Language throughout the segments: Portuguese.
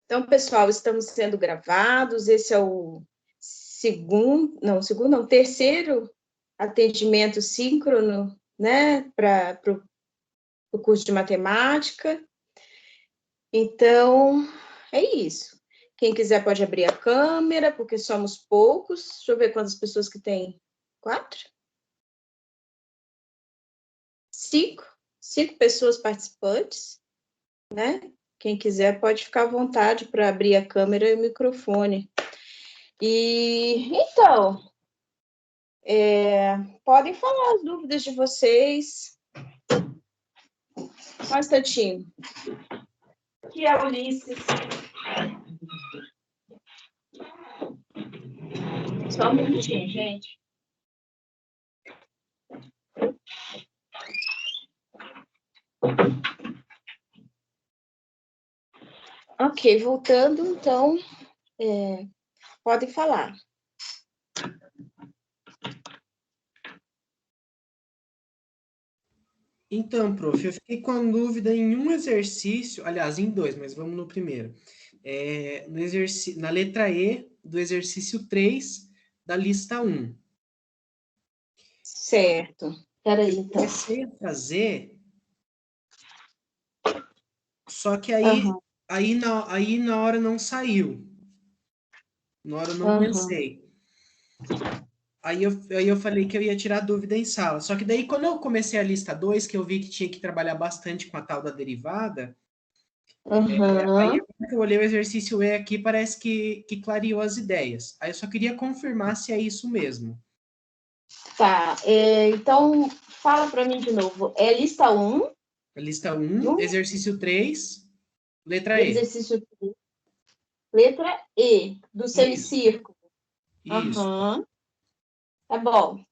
Então, pessoal, estamos sendo gravados. Esse é o terceiro atendimento síncrono, né, para o curso de matemática. Então, é isso. Quem quiser pode abrir a câmera, porque somos poucos. Deixa eu ver quantas pessoas que tem. 4? 5? 5 pessoas participantes, né? Quem quiser pode ficar à vontade para abrir a câmera e o microfone. E então, podem falar as dúvidas de vocês. Só um instantinho. Aqui é Ulisses. Só um minutinho, gente. Ok, voltando, então, podem falar. Então, prof, eu fiquei com a dúvida em um exercício, aliás, em dois, mas vamos no primeiro. Na letra E do exercício 3 da lista 1. Certo. Peraí, Eu então. comecei a fazer, só que aí na hora não saiu. Na hora eu não pensei. Aí eu falei que eu ia tirar dúvida em sala. Só que daí, quando eu comecei a lista 2, que eu vi que tinha que trabalhar bastante com a tal da derivada, aí quando eu olhei o exercício E aqui, parece que clareou as ideias. Aí eu só queria confirmar se é isso mesmo. Tá, então fala para mim de novo. É lista 1? Lista 1, exercício 3, letra E. Exercício 3, letra E, do Isso, semicírculo. isso. Tá bom.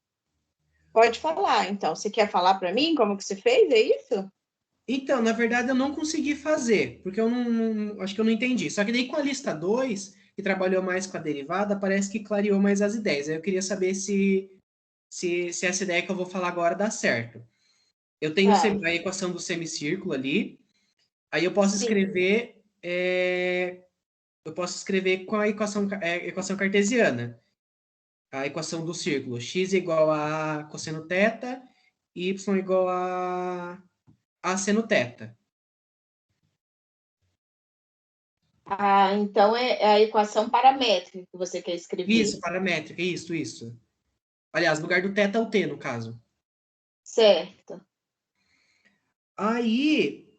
Pode falar, então. Você quer falar para mim como que você fez, é isso? Então, na verdade, eu não consegui fazer, porque eu acho que eu não entendi. Só que daí com a lista 2, que trabalhou mais com a derivada, parece que clareou mais as ideias. Aí eu queria saber se essa ideia que eu vou falar agora dá certo. Eu tenho a equação do semicírculo ali, aí eu posso escrever com a equação cartesiana, a equação do círculo. X é igual a cosseno θ, y igual a seno θ. Então é a equação paramétrica que você quer escrever. Isso, paramétrica, isso. Aliás, no lugar do θ, o t, no caso. Certo. Aí,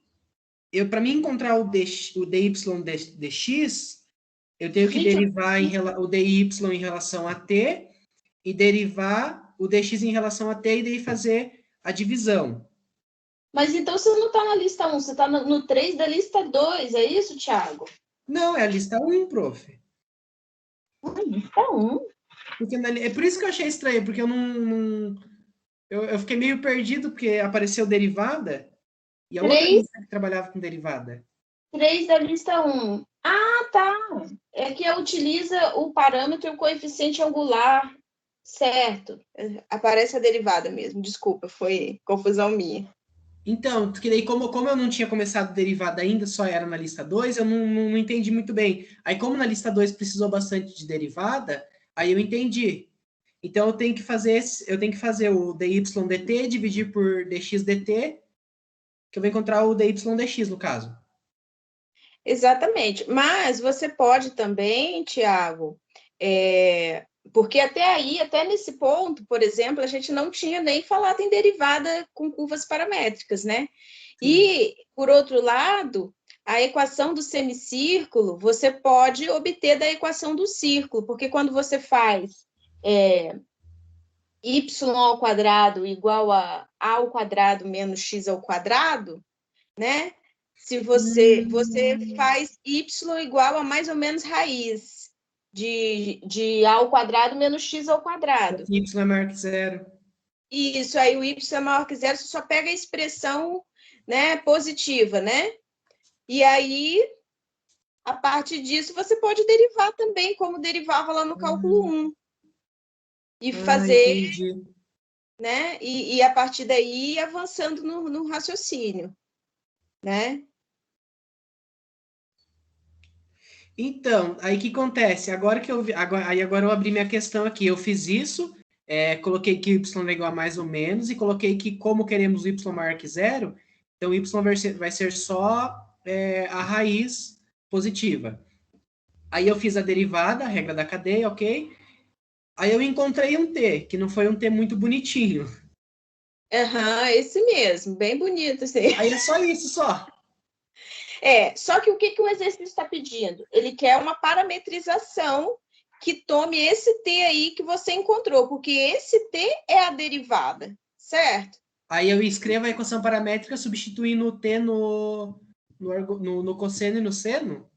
para mim encontrar o dy dx, eu tenho que derivar o dy em relação a t e derivar o dx em relação a t e daí fazer a divisão. Mas então você não está na lista 1, você está no 3 da lista 2, é isso, Thiago? Não, é a lista 1, prof. Lista 1? Porque é por isso que eu achei estranho, porque eu fiquei meio perdido, porque apareceu derivada, e a outra lista que trabalhava com derivada. 3 da lista 1. Ah, tá. É que utiliza o parâmetro e o coeficiente angular. Certo. Aparece a derivada mesmo. Desculpa, foi confusão minha. Então, porque daí, como eu não tinha começado derivada ainda, só era na lista 2, eu não entendi muito bem. Aí, como na lista 2 precisou bastante de derivada, aí eu entendi. Então, eu tenho que fazer o dy dt, dividir por dx dt, que eu vou encontrar o dy dx, no caso. Exatamente. Mas você pode também, Tiago, porque até nesse ponto, por exemplo, a gente não tinha nem falado em derivada com curvas paramétricas, né? Sim. E, por outro lado, a equação do semicírculo você pode obter da equação do círculo, porque quando você faz y ao quadrado igual a ao quadrado menos x ao quadrado, né? Se você faz y igual a mais ou menos raiz de a ao quadrado menos x ao quadrado. Y é maior que zero. Isso, aí o y é maior que zero, você só pega a expressão, né, positiva, né? E aí, a partir disso, você pode derivar também, como derivava lá no cálculo 1. E fazer, entendi. né? E a partir daí, avançando no raciocínio, né? Então, aí o que acontece? Agora que eu vi, agora eu abri minha questão aqui. Eu fiz isso, coloquei que y é igual a mais ou menos, e coloquei que como queremos y maior que zero, então y vai ser só a raiz positiva. Aí eu fiz a derivada, a regra da cadeia, ok? Aí eu encontrei um t, que não foi um t muito bonitinho. Aham, esse mesmo, bem bonito, assim. Aí é só isso, só. Só que o que o exercício está pedindo? Ele quer uma parametrização que tome esse T aí que você encontrou, porque esse T é a derivada, certo? Aí eu escrevo a equação paramétrica substituindo o t no cosseno e no seno?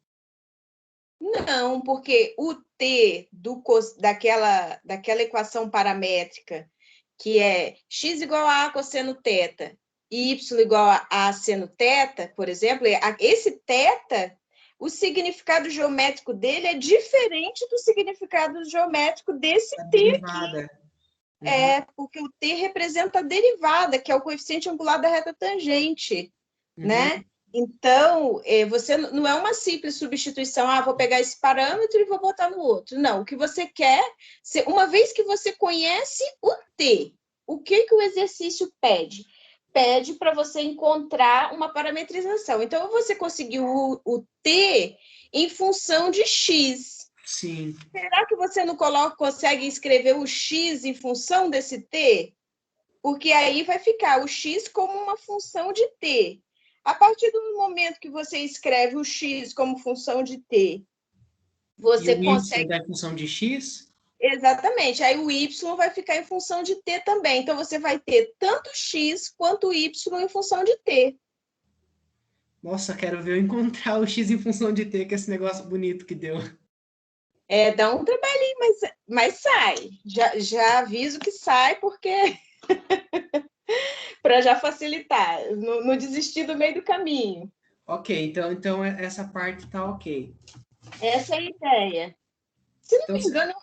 Não, porque o T daquela equação paramétrica, que é x igual a cosseno θ e y igual a seno θ, por exemplo, esse θ, o significado geométrico dele é diferente do significado geométrico desse A T aqui. derivada. Uhum. Porque o T representa a derivada, que é o coeficiente angular da reta tangente, né? Uhum. Então, você não é uma simples substituição, vou pegar esse parâmetro e vou botar no outro. Não, o que você quer, uma vez que você conhece o T, o que o exercício pede? Pede para você encontrar uma parametrização. Então, você conseguiu o T em função de X. Sim. Será que você não consegue escrever o X em função desse T? Porque aí vai ficar o X como uma função de T. A partir do momento que você escreve o X como função de T, E você o y consegue. da função de x? Exatamente. Aí o Y vai ficar em função de T também. Então você vai ter tanto X quanto Y em função de T. Nossa, quero ver eu encontrar o x em função de t, que é esse negócio bonito que deu. Dá um trabalhinho, mas sai. Já aviso que sai, porque para já facilitar, não desistir do meio do caminho. Ok, então essa parte tá ok. Essa é a ideia. Se não Então, me engano,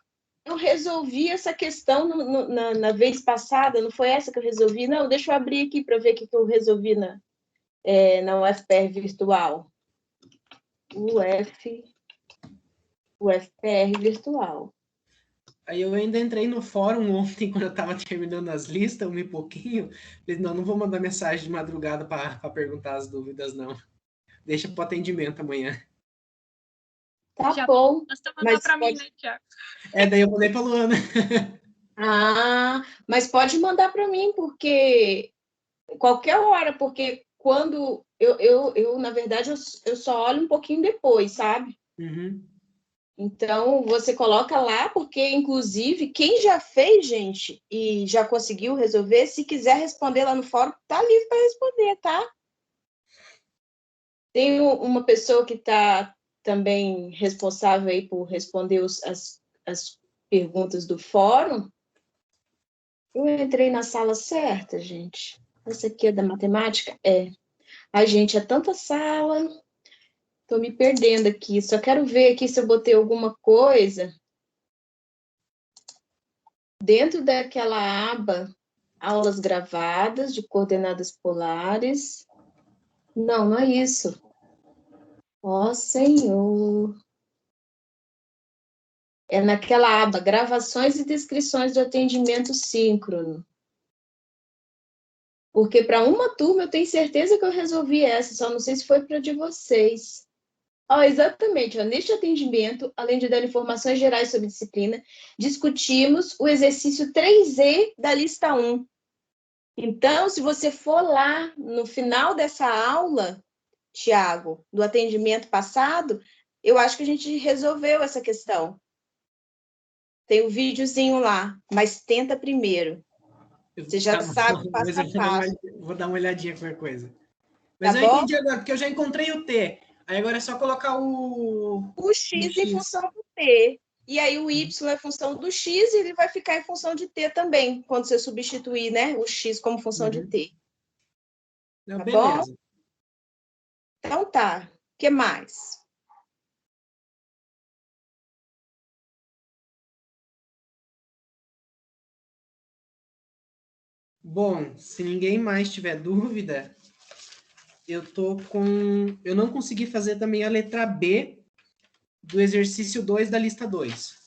eu resolvi essa questão na vez passada, não foi essa que eu resolvi? Não, deixa eu abrir aqui para ver o que eu resolvi na UFPR virtual. UFPR virtual. aí eu ainda entrei no fórum ontem, quando eu estava terminando as listas, um e pouquinho. Falei, não vou mandar mensagem de madrugada para perguntar as dúvidas, não. Deixa para o atendimento amanhã. Tá já bom. Basta mandar para mim, né, Tiago? Daí eu mandei para a Luana. Mas pode mandar para mim, porque qualquer hora, porque quando eu na verdade, eu só olho um pouquinho depois, sabe? Uhum. Então, você coloca lá, porque, inclusive, quem já fez, gente, e já conseguiu resolver, se quiser responder lá no fórum, tá livre para responder, tá? Tem uma pessoa que está também responsável aí por responder as perguntas do fórum. Eu entrei na sala certa, gente. Essa aqui é da matemática? Ai, gente, é tanta sala. Estou me perdendo aqui. Só quero ver aqui se eu botei alguma coisa dentro daquela aba aulas gravadas de coordenadas polares. Não é isso. Ó, Senhor. É naquela aba gravações e descrições do atendimento síncrono. Porque para uma turma eu tenho certeza que eu resolvi essa, só não sei se foi para de vocês. Exatamente. Neste atendimento, além de dar informações gerais sobre a disciplina, discutimos o exercício 3E da lista 1. Então, se você for lá no final dessa aula, Tiago, do atendimento passado, eu acho que a gente resolveu essa questão. Tem o videozinho lá, mas tenta primeiro. Você já sabe o passo a passo. Vou dar uma olhadinha qualquer coisa. Tá Mas eu bom? entendi agora, porque eu já encontrei o T. Aí agora é só colocar o X em função do T. E aí o Y é função do X e ele vai ficar em função de T também, quando você substituir, né, o X como função de T. Não, Tá beleza. bom? Então tá. O que mais? Bom, se ninguém mais tiver dúvida, eu não consegui fazer também a letra B do exercício 2 da lista 2.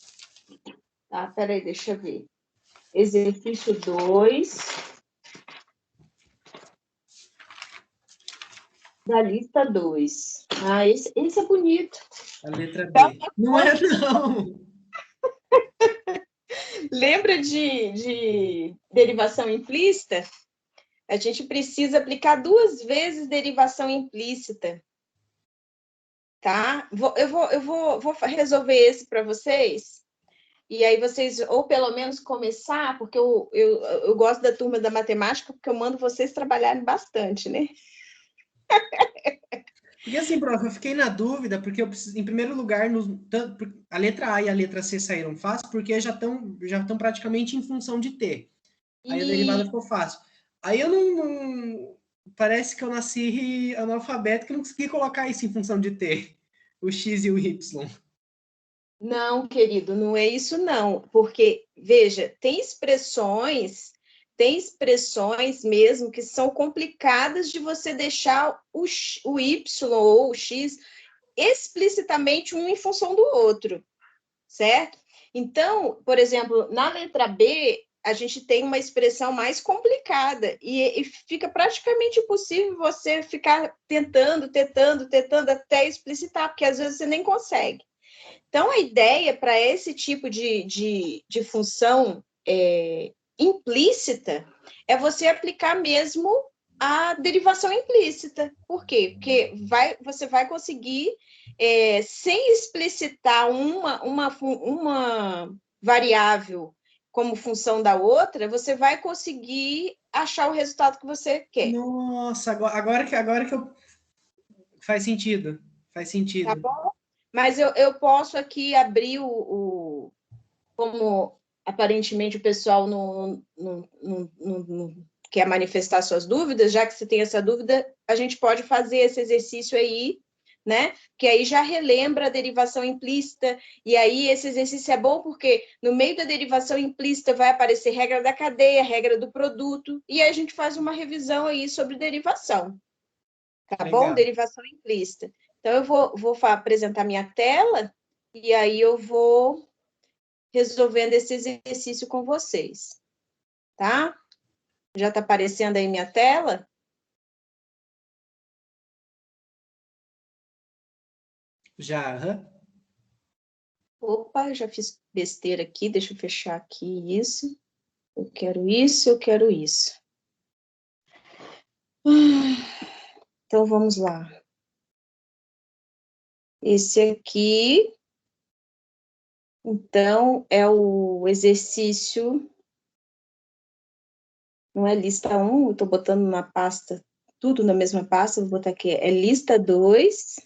Tá, peraí, deixa eu ver. Exercício 2 da lista 2. Ah, esse é bonito. A letra B. Então, não é, não! Lembra de derivação implícita? A gente precisa aplicar 2 vezes derivação implícita. Tá? Vou resolver esse para vocês. E aí vocês, ou pelo menos começar, porque eu gosto da turma da matemática, porque eu mando vocês trabalharem bastante, né? Porque assim, prof, eu fiquei na dúvida, porque eu preciso, em primeiro lugar, a letra A e a letra C saíram fácil, porque já estão praticamente em função de T. Aí a derivada ficou fácil. Aí eu parece que eu nasci analfabeto, que eu não consegui colocar isso em função de T, o X e o Y. Não, querido, não é isso não, porque, veja, tem expressões mesmo que são complicadas de você deixar o Y ou o X explicitamente um em função do outro, certo? Então, por exemplo, na letra B, a gente tem uma expressão mais complicada e fica praticamente impossível você ficar tentando até explicitar, porque às vezes você nem consegue. Então, a ideia para esse tipo de função implícita é você aplicar mesmo a derivação implícita. Por quê? Porque você vai conseguir, sem explicitar uma variável como função da outra, você vai conseguir achar o resultado que você quer. Nossa, agora que eu... Faz sentido, faz Tá sentido. bom? Mas eu posso aqui abrir como aparentemente o pessoal não quer manifestar suas dúvidas, já que você tem essa dúvida, a gente pode fazer esse exercício aí, né? Que aí já relembra a derivação implícita, e aí esse exercício é bom porque no meio da derivação implícita vai aparecer regra da cadeia, regra do produto, e aí a gente faz uma revisão aí sobre derivação, tá bom? Legal. Derivação implícita. Então, eu vou apresentar minha tela, e aí eu vou resolvendo esse exercício com vocês, tá? Já está aparecendo aí minha tela? Já, aham. Opa, já fiz besteira aqui, deixa eu fechar aqui isso. Eu quero isso, eu quero isso. Então, vamos lá. Esse aqui, então, é o exercício, não é lista 1, eu estou botando na pasta, tudo na mesma pasta, vou botar aqui, é lista 2,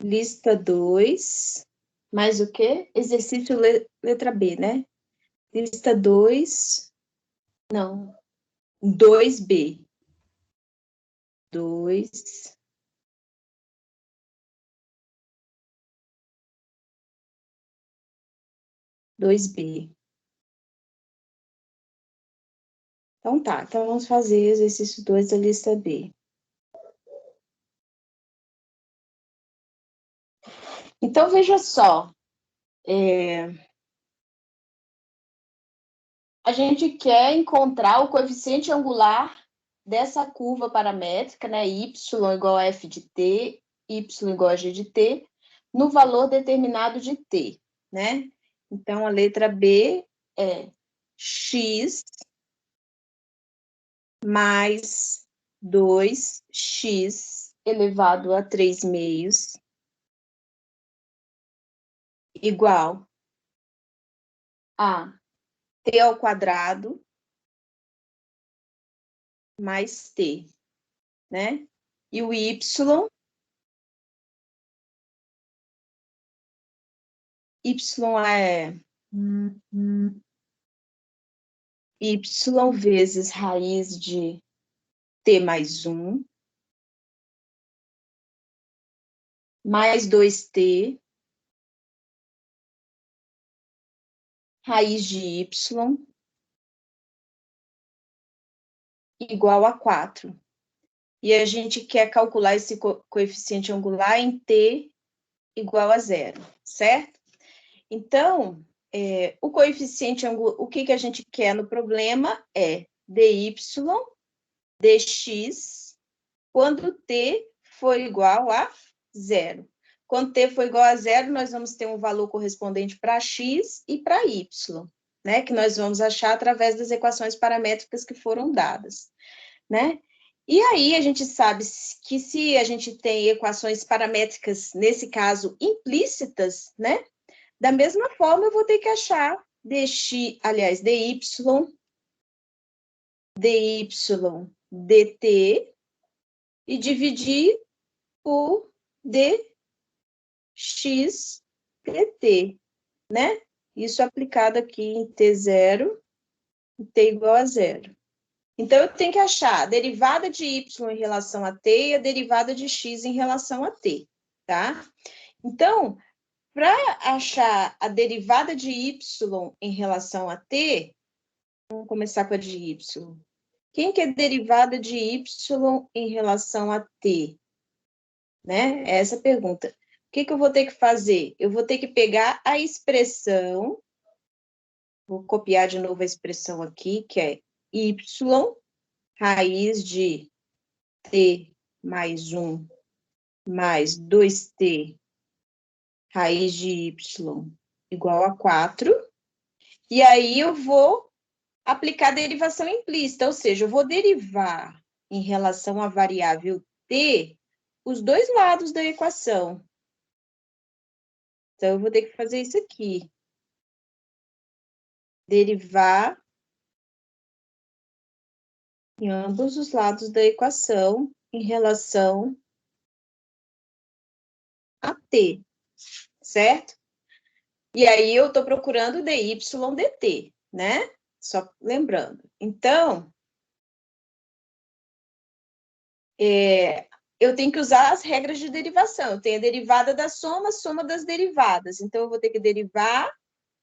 lista 2, mais o quê? Exercício letra B, né? Lista 2, não, 2B. 2, dois b. Então tá, então vamos fazer exercício 2 da lista B. Então, veja só, a gente quer encontrar o coeficiente angular dessa curva paramétrica, né, y igual a f de t, y igual a g de t, no valor determinado de t, né? Então, a letra B é x mais 2x elevado a 3 meios igual a t ao quadrado mais t, né? E o y é y vezes raiz de t mais 1, mais 2t, raiz de y, igual a 4. e a gente quer calcular esse coeficiente angular em t igual a 0, certo? Então, o coeficiente angular, o que a gente quer no problema é dy dx quando t for igual a 0. Quando t for igual a 0, nós vamos ter um valor correspondente para x e para y, né? Que nós vamos achar através das equações paramétricas que foram dadas, né? E aí a gente sabe que se a gente tem equações paramétricas, nesse caso, implícitas, né? Da mesma forma, eu vou ter que achar dy, dt e dividir por dx dt, né? Isso aplicado aqui em t0 e t igual a 0. Então, eu tenho que achar a derivada de y em relação a t e a derivada de x em relação a t, tá? Então, para achar a derivada de y em relação a t, vamos começar com a de y. Quem que é derivada de y em relação a t? Né? Essa pergunta. O que eu vou ter que fazer? Eu vou ter que pegar a expressão, vou copiar de novo a expressão aqui, que é y raiz de t mais 1 mais 2t raiz de y igual a 4. E aí eu vou aplicar a derivação implícita, ou seja, eu vou derivar em relação à variável t os dois lados da equação. Então, eu vou ter que fazer isso aqui. Derivar em ambos os lados da equação em relação a t, certo? E aí, eu estou procurando dy dt, né? Só lembrando. Então, eu tenho que usar as regras de derivação. Eu tenho a derivada da soma, soma das derivadas. Então, eu vou ter que derivar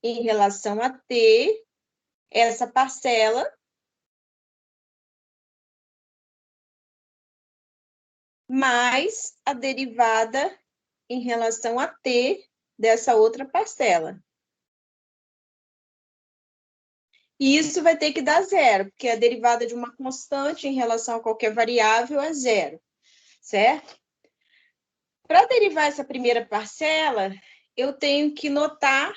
em relação a t essa parcela mais a derivada em relação a t dessa outra parcela. E isso vai ter que dar 0, porque a derivada de uma constante em relação a qualquer variável é 0, certo? Para derivar essa primeira parcela, eu tenho que notar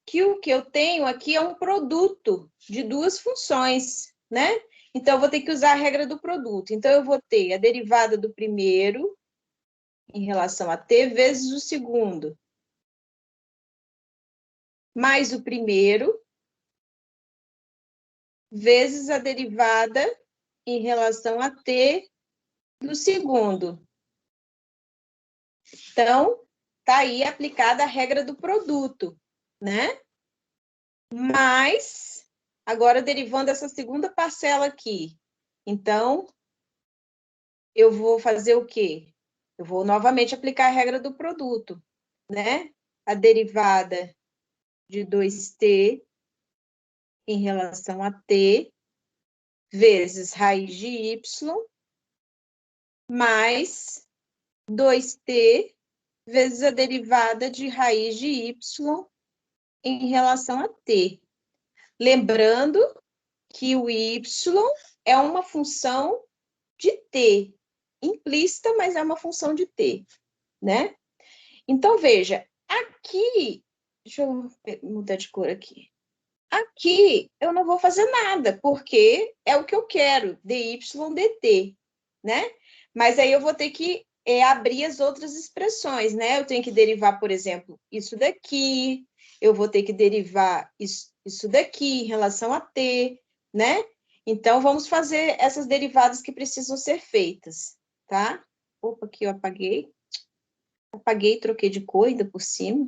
que o que eu tenho aqui é um produto de duas funções, né? Então, eu vou ter que usar a regra do produto. Então, eu vou ter a derivada do primeiro em relação a t vezes o segundo, mais o primeiro, vezes a derivada em relação a t do segundo. Então, está aí aplicada a regra do produto, né? Mas, agora derivando essa segunda parcela aqui. Então, eu vou fazer o quê? Eu vou novamente aplicar a regra do produto, né? A derivada de 2t em relação a t vezes raiz de y mais 2t vezes a derivada de raiz de y em relação a t. Lembrando que o y é uma função de t, implícita, mas é uma função de t, né? Então, veja, aqui, deixa eu mudar de cor aqui. Aqui eu não vou fazer nada, porque é o que eu quero, dy dt, né? Mas aí eu vou ter que abrir as outras expressões, né? Eu tenho que derivar, por exemplo, isso daqui, eu vou ter que derivar isso daqui em relação a t, né? Então, vamos fazer essas derivadas que precisam ser feitas, tá? Opa, aqui eu apaguei. Apaguei e troquei de cor ainda por cima.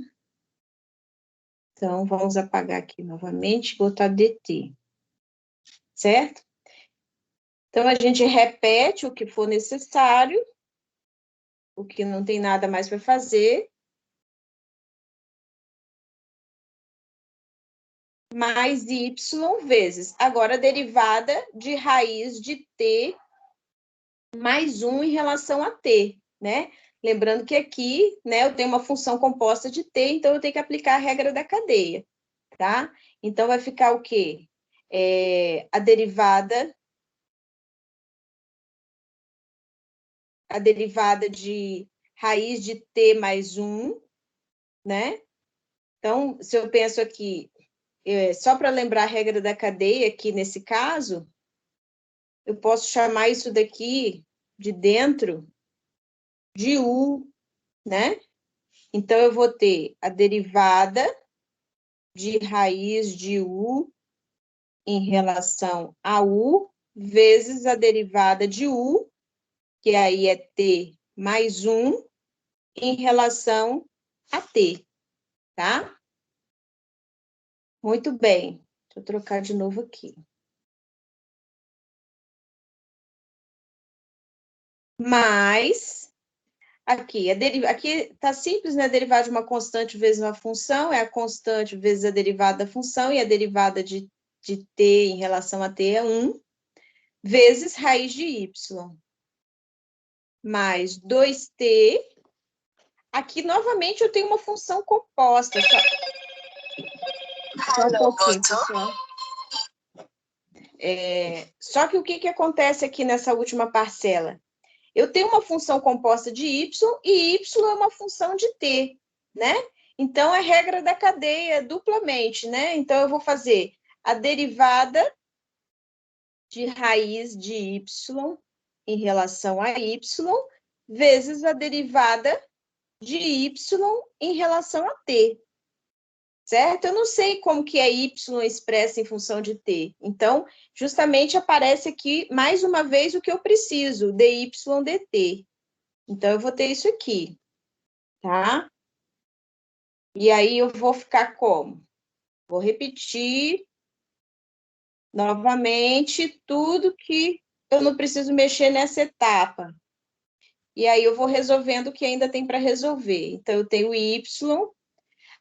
Então, vamos apagar aqui novamente e botar dt, certo? Então, a gente repete o que for necessário, o que não tem nada mais para fazer, mais y vezes. Agora, a derivada de raiz de t mais 1 em relação a t, né? Lembrando que aqui, né, eu tenho uma função composta de t, então eu tenho que aplicar a regra da cadeia, tá? Então, vai ficar o quê? A derivada de raiz de t mais 1, né? Então, se eu penso aqui, só para lembrar a regra da cadeia aqui nesse caso, eu posso chamar isso daqui de dentro de u, né? Então, eu vou ter a derivada de raiz de u em relação a u, vezes a derivada de u, que aí é t mais 1, em relação a t, tá? Muito bem. Deixa eu trocar de novo aqui. Mas, aqui está simples, né? Derivada de uma constante vezes uma função, é a constante vezes a derivada da função, e a derivada de t em relação a t é 1, vezes raiz de y. Mais 2t. Aqui, novamente, eu tenho uma função composta. Só um pouquinho, pessoal. Só que o que acontece aqui nessa última parcela? Eu tenho uma função composta de y, e y é uma função de t, né? Então, é regra da cadeia duplamente, né? Então, eu vou fazer a derivada de raiz de y em relação a y, vezes a derivada de y em relação a t, certo? Eu não sei como que é y expressa em função de t. Então, justamente aparece aqui, mais uma vez, o que eu preciso, dy dt. Então, eu vou ter isso aqui, tá? E aí, eu vou ficar como? Vou repetir novamente tudo que eu não preciso mexer nessa etapa. E aí, eu vou resolvendo o que ainda tem para resolver. Então, eu tenho y,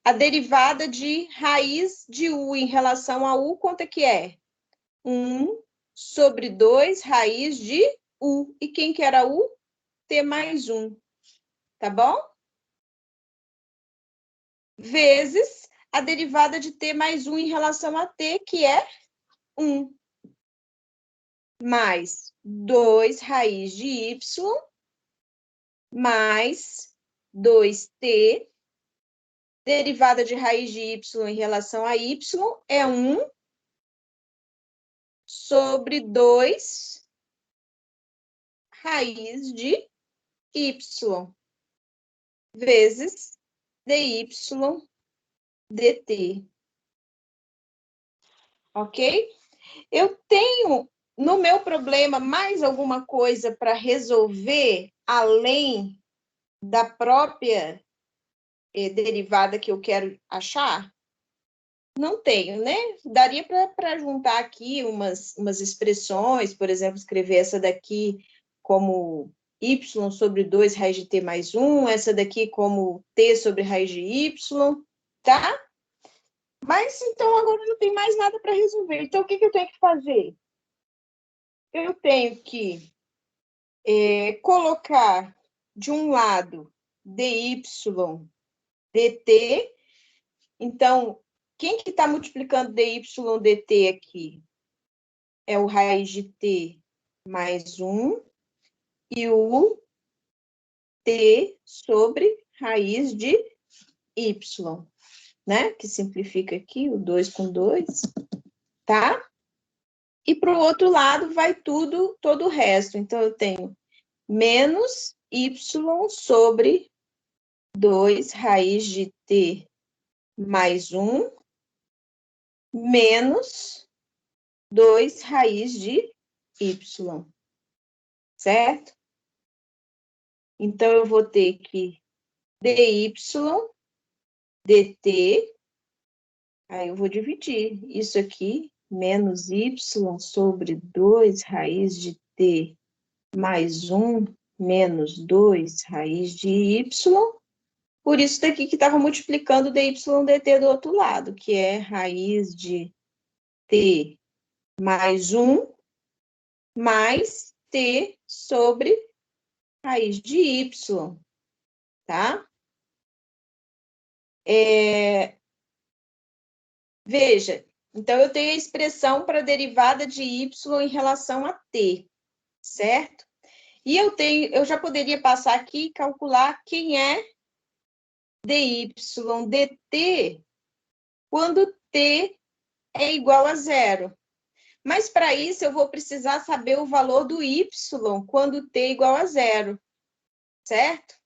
a derivada de raiz de u em relação a u, quanto é que é? 1 sobre 2 raiz de u. E quem que era u? T mais 1. Tá bom? Vezes a derivada de t mais 1 em relação a t, que é 1. Mais 2 raiz de y, mais 2t. Derivada de raiz de y em relação a y é 1 sobre 2 raiz de y, vezes dy dt. Ok? Eu tenho, no meu problema, mais alguma coisa para resolver, além da própria derivada que eu quero achar? Não tenho, né? Daria para juntar aqui umas expressões, por exemplo, escrever essa daqui como y sobre 2 raiz de t mais 1, essa daqui como t sobre raiz de y, tá? Mas, então, agora não tem mais nada para resolver. Então, o que eu tenho que fazer? Eu tenho que colocar de um lado dy dt. Então, quem que está multiplicando dy dt aqui? É o raiz de t mais 1 e o t sobre raiz de y, né? Que simplifica aqui, o 2 com 2, tá? E para o outro lado vai tudo, todo o resto. Então, eu tenho menos y sobre 2 raiz de t mais 1, menos 2 raiz de y, certo? Então, eu vou ter que dy dt, aí eu vou dividir isso aqui, menos y sobre 2 raiz de t mais 1, menos 2 raiz de y, por isso daqui que estava multiplicando dy dt do outro lado, que é raiz de t mais 1, mais t sobre raiz de y, tá? Veja, então eu tenho a expressão para a derivada de y em relação a t, certo? E eu já poderia passar aqui e calcular quem é dy dt quando t é igual a zero. Mas para isso eu vou precisar saber o valor do y quando t é igual a zero, certo?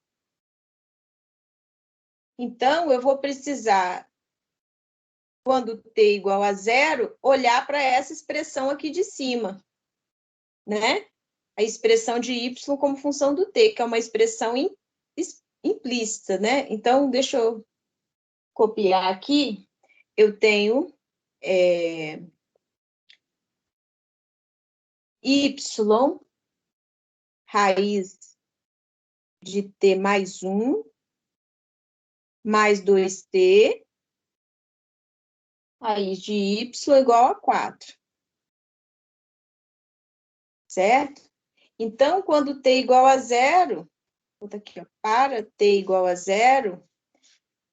Então, eu vou precisar, quando t é igual a zero, olhar para essa expressão aqui de cima, né? A expressão de y como função do t, que é uma expressão implícita, né? Então, deixa eu copiar aqui. Eu tenho y raiz de t mais 1 mais 2t raiz de y igual a 4. Certo? Então, quando t igual a zero, vou botar aqui, ó, para t igual a zero,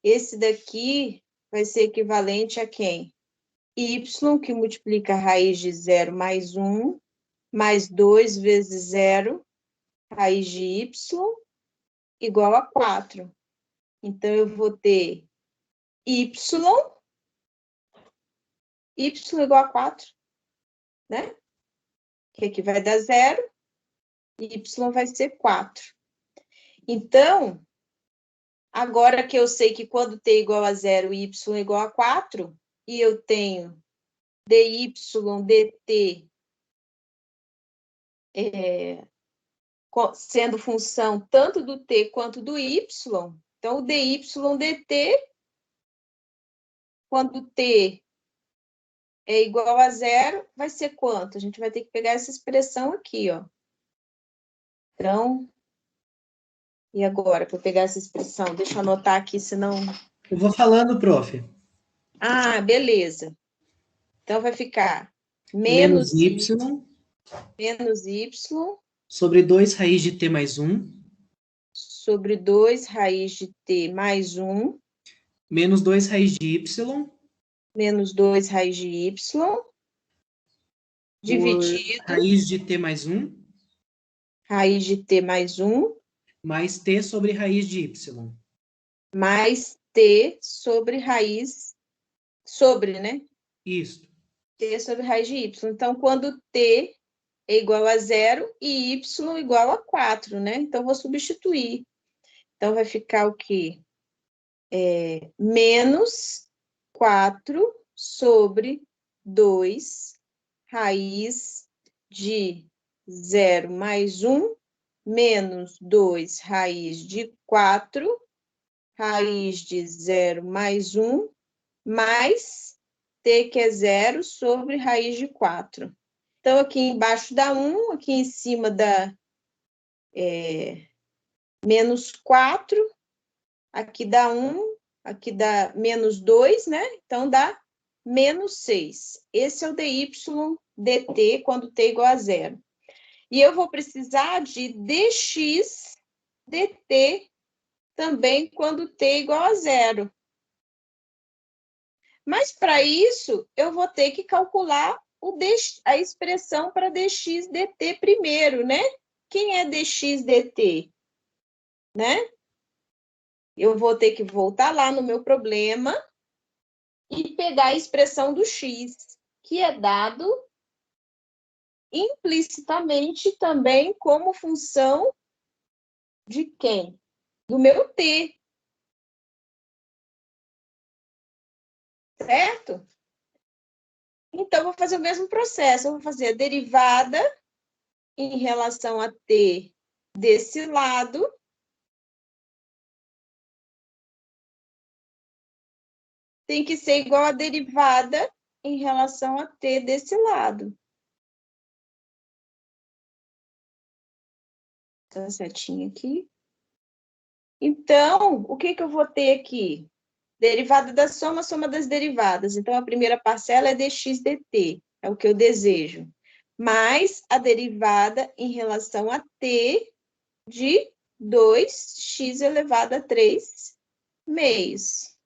esse daqui vai ser equivalente a quem? Y, que multiplica a raiz de 0 mais 1, mais 2 vezes 0, raiz de y, igual a 4. Então, eu vou ter y igual a 4, né? Que aqui vai dar 0, y vai ser 4. Então, agora que eu sei que quando t é igual a 0, y é igual a 4, e eu tenho dy dt sendo função tanto do t quanto do y, então o dy dt, quando t é igual a 0, vai ser quanto? A gente vai ter que pegar essa expressão aqui, ó. Então, e agora, para pegar essa expressão? Deixa eu anotar aqui, senão... Eu vou falando, prof. Ah, beleza. Então, vai ficar Menos y menos y sobre 2 raiz de t mais 1 sobre 2 raiz de t mais 1 menos 2 raiz de y menos 2 raiz de y dividido raiz de t mais 1 raiz de t mais 1 mais t sobre raiz de y. Mais t sobre raiz, né? Isso. T sobre raiz de y. Então, quando t é igual a 0 e y igual a 4, né? Então, vou substituir. Então, vai ficar o quê? Menos 4 sobre 2 raiz de 0 mais 1 menos 2 raiz de 4 raiz de 0 mais 1, mais t, que é 0, sobre raiz de 4. Então, aqui embaixo dá 1, aqui em cima dá menos 4, aqui dá 1, aqui dá menos 2, né? Então, dá menos 6. Esse é o dy dt quando t é igual a 0. E eu vou precisar de dx dt também quando t é igual a 0. Mas, para isso, eu vou ter que calcular a expressão para dx dt primeiro, né? Quem é dx dt? Né? Eu vou ter que voltar lá no meu problema e pegar a expressão do x, que é dado implicitamente também como função de quem? Do meu t. Certo? Então, eu vou fazer o mesmo processo. Eu vou fazer a derivada em relação a t desse lado. Tem que ser igual a derivada em relação a t desse lado. Tá certinho aqui. Então, o que eu vou ter aqui? Derivada da soma das derivadas. Então, a primeira parcela é dx dt, é o que eu desejo. mais a derivada em relação a t de 2x elevado a 3 meios,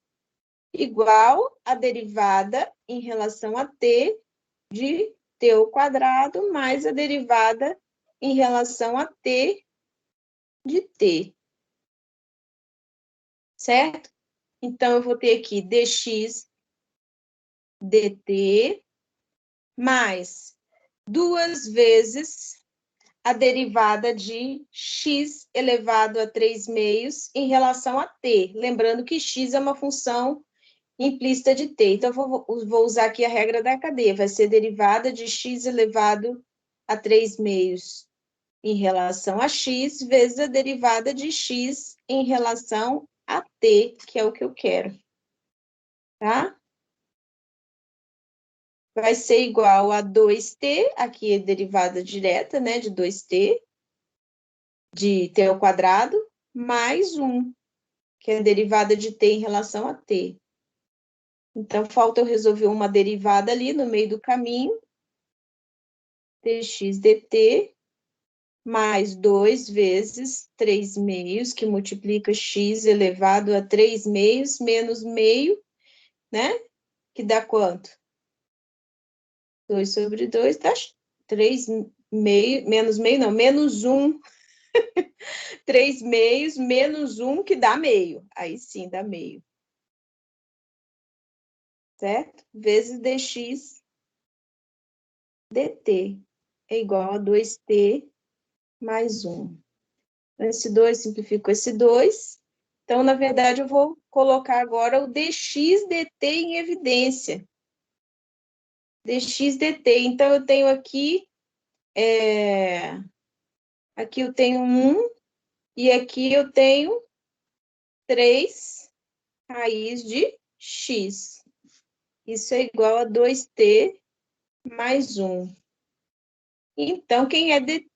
igual a derivada em relação a t de t ao quadrado mais a derivada em relação a t de t. Certo? Então, eu vou ter aqui dx dt mais 2 vezes a derivada de x elevado a 3 meios em relação a t. Lembrando que x é uma função implícita de t. Então, vou usar aqui a regra da cadeia. Vai ser derivada de x elevado a 3 meios em relação a x, vezes a derivada de x em relação a t, que é o que eu quero. Tá? Vai ser igual a 2t, aqui é derivada direta, né, de 2t, de t ao quadrado, mais 1, que é a derivada de t em relação a t. Então, falta eu resolver uma derivada ali no meio do caminho, dx dt, mais 2 vezes 3 meios, que multiplica x elevado a 3 meios, menos meio, né? Que dá quanto? 2 sobre 2 dá 3 meio, menos meio não, menos 1. 3 meios menos 1, que dá meio. Aí sim, dá meio. Certo? Vezes dx dt é igual a 2t mais 1. Então, esse 2 simplificou esse 2. Então, na verdade, eu vou colocar agora o dx dt em evidência. Dx dt. Então, eu tenho aqui... Aqui eu tenho 1 e aqui eu tenho 3 raiz de x. Isso é igual a 2t mais 1. Então, quem é de...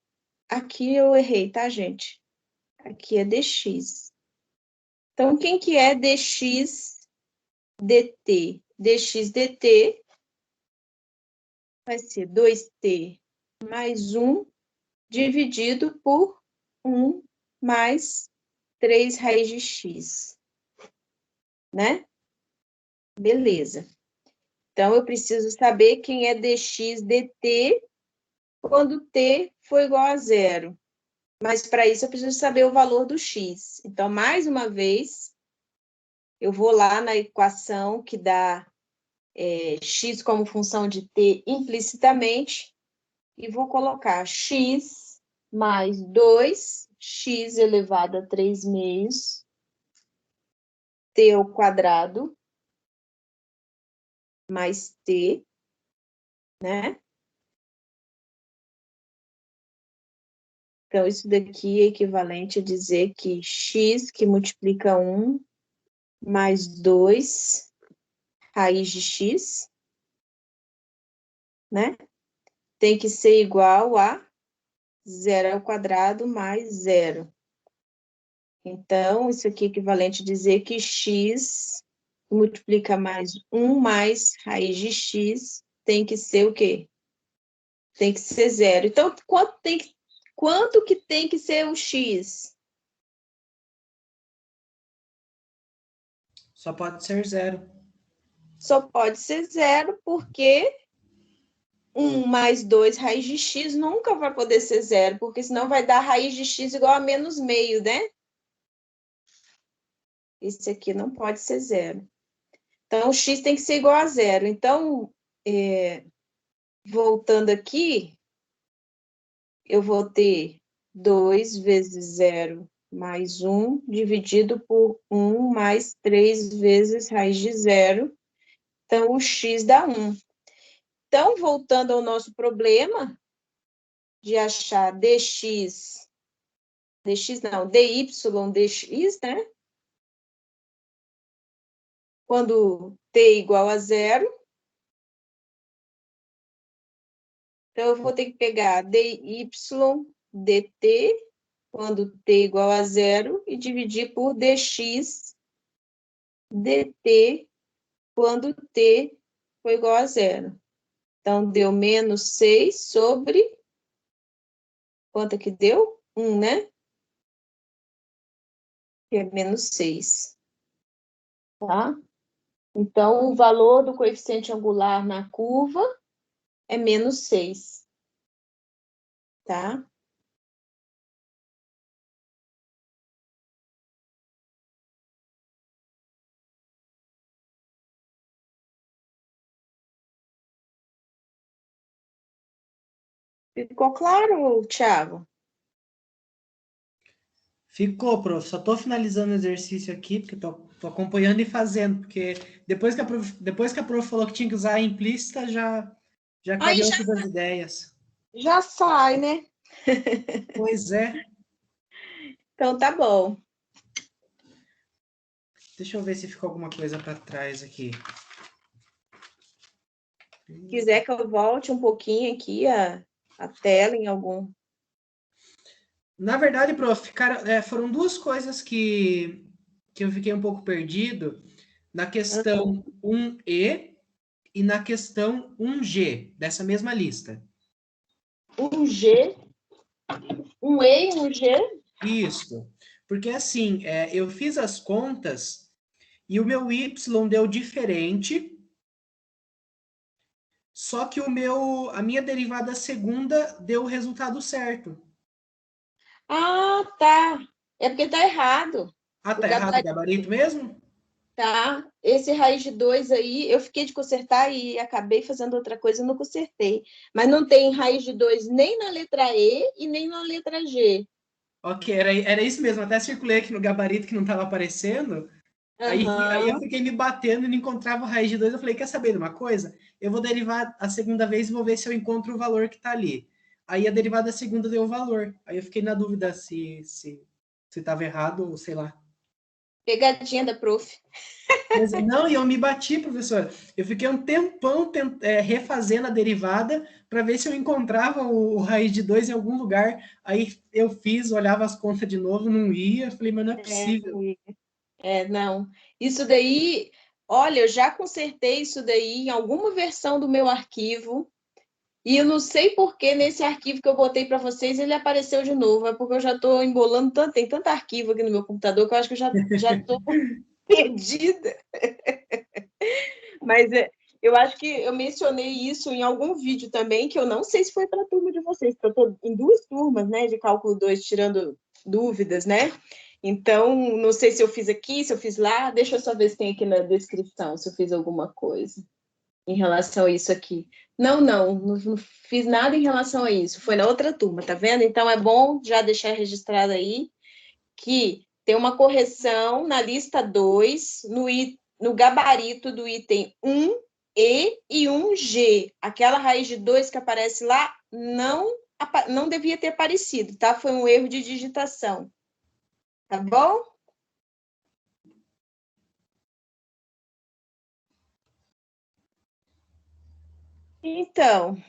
Aqui eu errei, tá, gente? Aqui é dx. Então, quem que é dx dt? Dx dt vai ser 2t mais 1 dividido por 1 mais 3 raiz de x. Né? Beleza. Então, eu preciso saber quem é dx dt quando t for igual a zero. Mas, para isso, eu preciso saber o valor do x. Então, mais uma vez, eu vou lá na equação que dá x como função de t implicitamente e vou colocar x mais 2x elevado a 3 meios t ao quadrado mais t, né? Então, isso daqui é equivalente a dizer que x, que multiplica 1, mais 2, raiz de x, né? Tem que ser igual a 0 ao quadrado mais 0. Então, isso aqui é equivalente a dizer que x multiplica mais 1 mais raiz de x tem que ser o quê? Tem que ser 0. Então, quanto que tem que ser o x? Só pode ser 0. Só pode ser 0 porque 1 mais 2 raiz de x nunca vai poder ser 0, porque senão vai dar raiz de x igual a menos meio, né? Esse aqui não pode ser 0. Então, o x tem que ser igual a 0. Então, voltando aqui, eu vou ter 2 vezes 0 mais 1, dividido por 1 mais 3 vezes raiz de 0. Então, o x dá 1. Então, voltando ao nosso problema de achar dy, dx, né? Quando t igual a 0. Então, eu vou ter que pegar dy dt, quando t igual a 0, e dividir por dx dt, quando t for igual a 0. Então, deu menos 6 sobre... Quanto é que deu? 1, né? Que é menos 6. Tá? Então, o valor do coeficiente angular na curva é menos 6. Tá? Ficou claro, Thiago? Ficou, prof. Só tô finalizando o exercício aqui, porque tô acompanhando e fazendo, porque depois que a prof falou que tinha que usar a implícita, já Aí clareou todas as ideias. já sai, né? Pois é. Então, tá bom. Deixa eu ver se ficou alguma coisa para trás aqui. Se quiser que eu volte um pouquinho aqui a tela em algum... Na verdade, prof, cara, foram duas coisas que eu fiquei um pouco perdido na questão 1E e na questão 1G, dessa mesma lista. Um G, um E e um G? Isso. Porque assim, eu fiz as contas e o meu Y deu diferente, só que a minha derivada segunda deu o resultado certo. Ah, tá. É porque tá errado. Ah, O tá errado o gabarito, gabarito mesmo? tá? Esse raiz de 2 aí, eu fiquei de consertar e acabei fazendo outra coisa e não consertei. Mas não tem raiz de 2 nem na letra E e nem na letra G. Ok, era isso mesmo. Até circulei aqui no gabarito que não estava aparecendo. Aí eu Aham. fiquei me batendo e não encontrava a raiz de 2. Eu falei, quer saber de uma coisa? Eu vou derivar a segunda vez e vou ver se eu encontro o valor que está ali. Aí a derivada segunda deu o valor. Aí eu fiquei na dúvida se estava errado ou sei lá. Pegadinha da prof. Mas não, e eu me bati, professora. Eu fiquei um tempão refazendo a derivada para ver se eu encontrava o raiz de 2 em algum lugar. Aí eu fiz, olhava as contas de novo, não ia. Falei, mas não é possível. Não. Isso daí, olha, eu já consertei isso daí em alguma versão do meu arquivo. E eu não sei por que nesse arquivo que eu botei para vocês ele apareceu de novo. É porque eu já estou embolando tanto, tem tanto arquivo aqui no meu computador que eu acho que eu já estou perdida. Mas eu acho que eu mencionei isso em algum vídeo também, que eu não sei se foi para a turma de vocês, porque eu estou em duas turmas, né, de cálculo 2 tirando dúvidas, né? Então, não sei se eu fiz aqui, se eu fiz lá. Deixa eu só ver se tem aqui na descrição, se eu fiz alguma coisa em relação a isso aqui. Não fiz nada em relação a isso. Foi na outra turma, tá vendo? Então, é bom já deixar registrado aí que tem uma correção na lista 2, no gabarito do item 1E e 1G. Aquela raiz de 2 que aparece lá não devia ter aparecido, tá? Foi um erro de digitação. Tá bom? Então,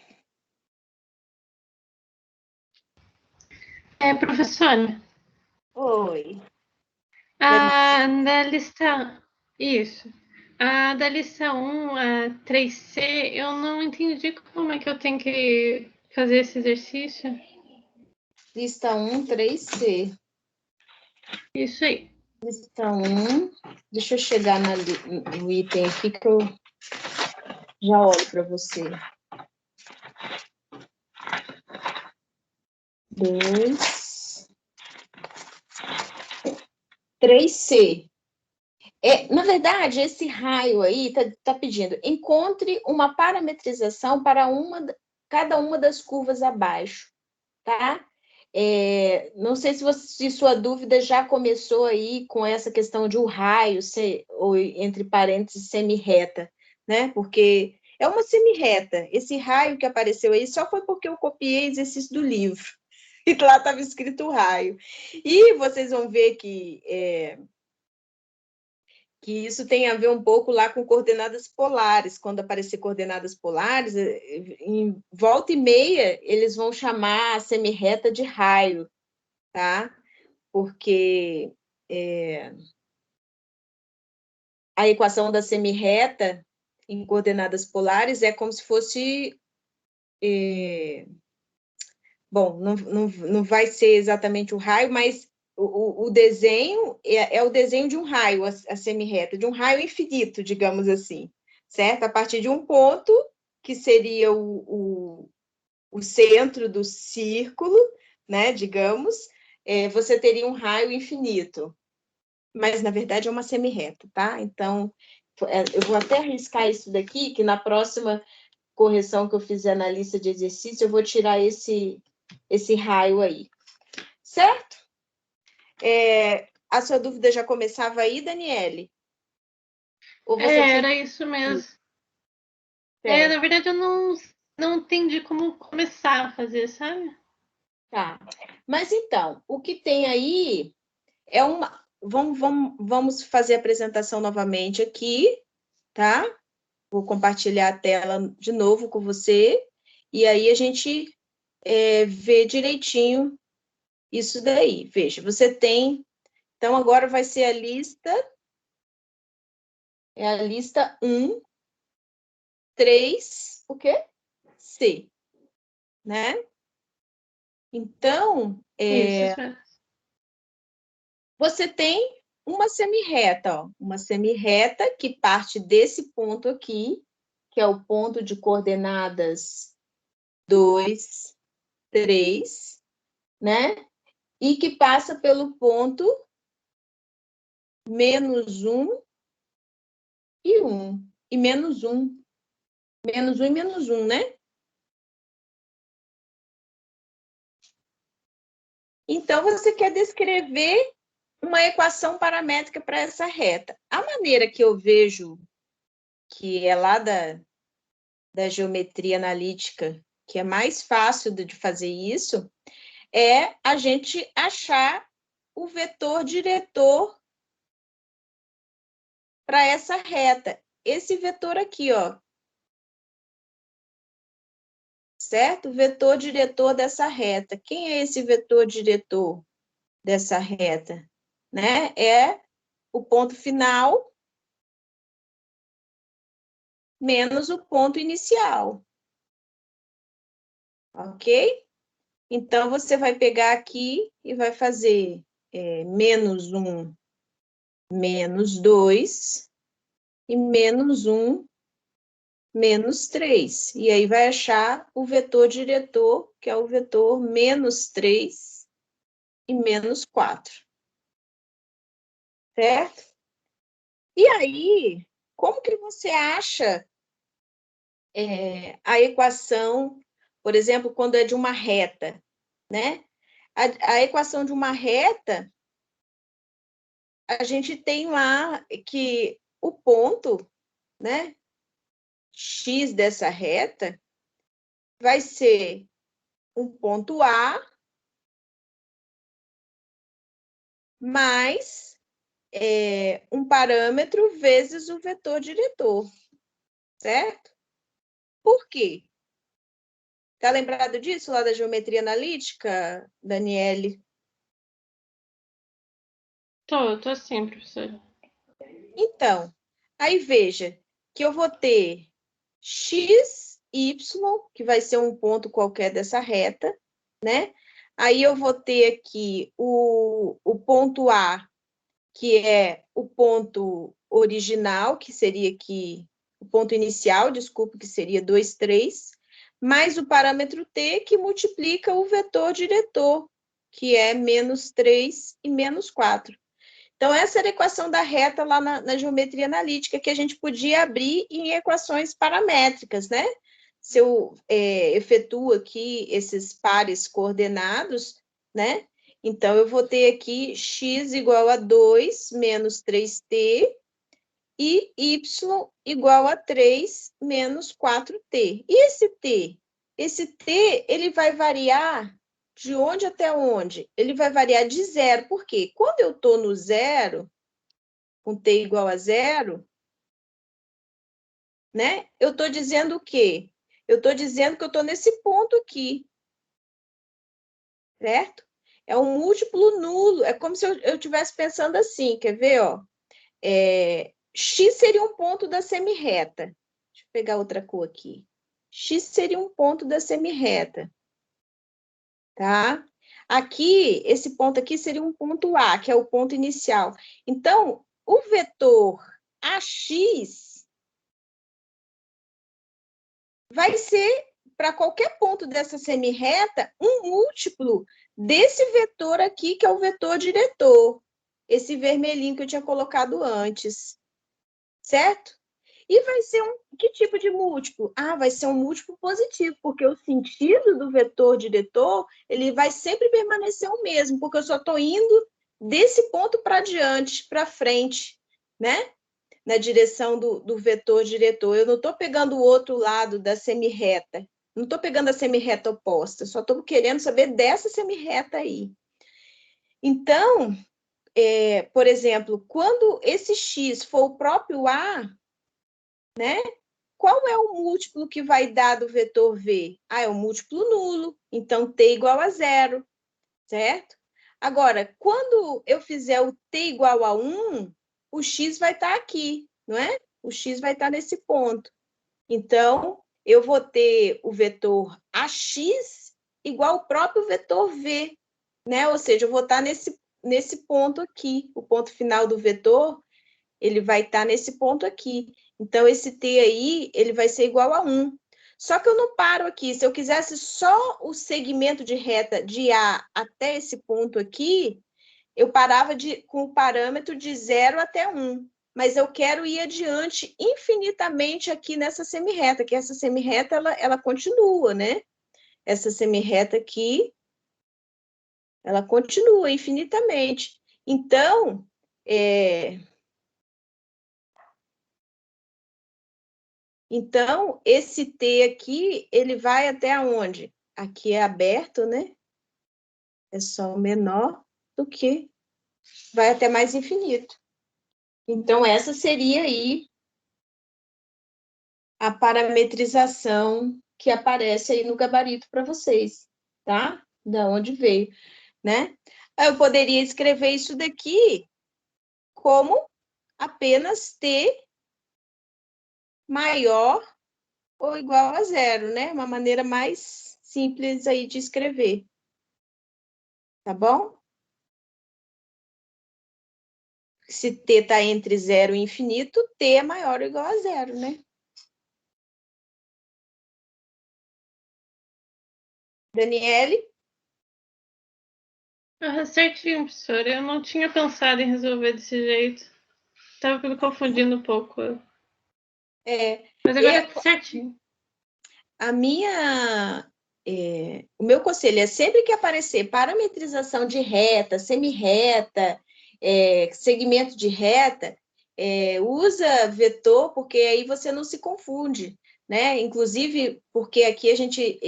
Professora, oi. a da lista. Isso. A da lista 1, a 3C, eu não entendi como é que eu tenho que fazer esse exercício. Lista 1, 3C. Isso aí. Lista 1. Deixa eu chegar no item aqui que eu já olho para você. 2. 3C. Na verdade, esse raio aí está pedindo, encontre uma parametrização para cada uma das curvas abaixo, tá? Não sei se sua dúvida já começou aí com essa questão de um raio, ou entre parênteses, semi-reta, né? Porque é uma semi-reta. Esse raio que apareceu aí só foi porque eu copiei exercício do livro. E lá estava escrito raio. E vocês vão ver que isso tem a ver um pouco lá com coordenadas polares. Quando aparecer coordenadas polares, em volta e meia, eles vão chamar a semirreta de raio, tá? Porque a equação da semirreta em coordenadas polares é como se fosse... bom, não vai ser exatamente o raio, mas o desenho é o desenho de um raio, a semirreta, de um raio infinito, digamos assim, certo? A partir de um ponto, que seria o centro do círculo, né, digamos, você teria um raio infinito. Mas, na verdade, é uma semirreta, tá? Então, eu vou até arriscar isso daqui, que na próxima correção que eu fizer na lista de exercício, eu vou tirar esse raio aí. Certo? A sua dúvida já começava aí, Daniele? Ou você era isso mesmo. Na verdade, eu não entendi como começar a fazer, sabe? Tá. Mas, então, o que tem aí é uma... Vamos fazer a apresentação novamente aqui, tá? Vou compartilhar a tela de novo com você, e aí a gente vê direitinho isso daí. Veja, você tem... Então, agora vai ser a lista... É a lista 1, 3, o quê? C, né? Então, você tem uma semirreta, ó, uma semirreta que parte desse ponto aqui, que é o ponto de coordenadas 2, 3, né? E que passa pelo ponto -1 e 1. E -1. -1 e -1, né? Então, você quer descrever uma equação paramétrica para essa reta. A maneira que eu vejo, que é lá da geometria analítica, que é mais fácil de fazer isso, é a gente achar o vetor diretor para essa reta. Esse vetor aqui, ó. Certo? O vetor diretor dessa reta. Quem é esse vetor diretor dessa reta? Né? É o ponto final menos o ponto inicial. Ok? Então, você vai pegar aqui e vai fazer -1, -2 e -1, -3. E aí vai achar o vetor diretor, que é o vetor -3 e -4. Certo? E aí, como que você acha a equação, por exemplo, quando é de uma reta, né? A equação de uma reta, a gente tem lá que o ponto, né, x dessa reta vai ser um ponto A mais um parâmetro vezes o vetor diretor, certo? Por quê? Tá lembrado disso lá da geometria analítica, Daniele? Tô sim, professora. Então, aí veja que eu vou ter x, y, que vai ser um ponto qualquer dessa reta, né? Aí eu vou ter aqui o ponto A, que é o ponto original, que seria aqui, o ponto inicial, desculpa, que seria 2, 3, mais o parâmetro t, que multiplica o vetor diretor, que é -3 e -4. Então, essa era a equação da reta lá na geometria analítica, que a gente podia abrir em equações paramétricas, né? Se eu efetuo aqui esses pares coordenados, né? Então, eu vou ter aqui x igual a 2 menos 3t e y igual a 3 menos 4t. E esse t? Esse t, ele vai variar de onde até onde? Ele vai variar de zero. Por quê? Quando eu estou no zero, com t igual a zero, né? Eu estou dizendo o quê? Eu estou dizendo que eu estou nesse ponto aqui, certo? É um múltiplo nulo, é como se eu estivesse pensando assim, quer ver, ó? X seria um ponto da semirreta, Deixa eu pegar outra cor aqui. X seria um ponto da semirreta, tá? Aqui, esse ponto aqui seria um ponto A, que é o ponto inicial. Então, o vetor AX vai ser, para qualquer ponto dessa semirreta, um múltiplo desse vetor aqui, que é o vetor diretor. Esse vermelhinho que eu tinha colocado antes. Certo? E vai ser que tipo de múltiplo? Ah, vai ser um múltiplo positivo, porque o sentido do vetor diretor, ele vai sempre permanecer o mesmo, porque eu só estou indo desse ponto para diante, para frente, né? Na direção do vetor diretor. Eu não estou pegando o outro lado da semirreta, não estou pegando a semirreta oposta, só estou querendo saber dessa semirreta aí. Então, por exemplo, quando esse x for o próprio A, né? Qual é o múltiplo que vai dar do vetor V? Ah, é o múltiplo nulo, então t igual a 0, certo? Agora, quando eu fizer o t igual a 1, o x vai estar aqui, não é? O x vai estar nesse ponto. Então, eu vou ter o vetor AX igual ao próprio vetor V, né? Ou seja, eu vou estar nesse ponto aqui. O ponto final do vetor, ele vai estar nesse ponto aqui. Então, esse t aí, ele vai ser igual a 1. Só que eu não paro aqui. Se eu quisesse só o segmento de reta de A até esse ponto aqui, eu parava com o parâmetro de 0 até 1. Mas eu quero ir adiante infinitamente aqui nessa semirreta, que essa semirreta, ela continua, né? Essa semirreta aqui, ela continua infinitamente. Então, esse T aqui, ele vai até onde? Aqui é aberto, né? É só menor do que vai até mais infinito. Então, essa seria aí a parametrização que aparece aí no gabarito para vocês, tá? Da onde veio, né? Eu poderia escrever isso daqui como apenas T maior ou igual a 0, né? Uma maneira mais simples aí de escrever. Tá bom? Se t está entre 0 e infinito, t é maior ou igual a 0, né? Daniele? Certinho, professora. Eu não tinha pensado em resolver desse jeito. Estava me confundindo um pouco. Mas agora tá certinho. O meu conselho é sempre que aparecer parametrização de reta, semirreta, segmento de reta, usa vetor, porque aí você não se confunde, né? Inclusive, porque aqui a gente,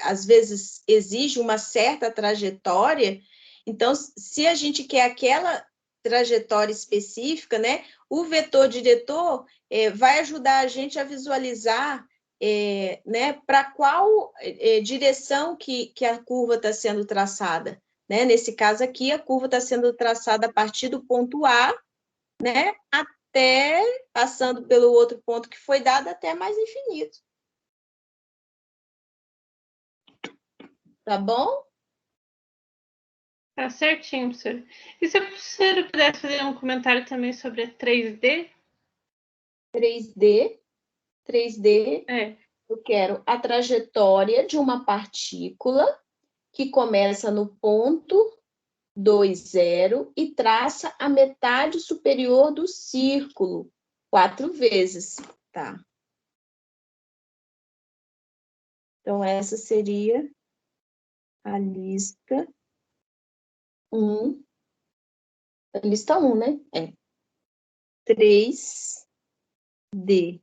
às vezes, exige uma certa trajetória, então, se a gente quer aquela trajetória específica, né? O vetor diretor vai ajudar a gente a visualizar né, para qual direção que a curva está sendo traçada. Né? Nesse caso aqui, a curva está sendo traçada a partir do ponto A, né, até, passando pelo outro ponto que foi dado, até mais infinito. Tá bom? Tá certinho, professora. E se a professora pudesse fazer um comentário também sobre a 3D? 3D, eu quero a trajetória de uma partícula que começa no ponto 2, 0 e traça a metade superior do círculo 4 vezes, tá? Então, essa seria a lista 1. A lista 1, né? 3D.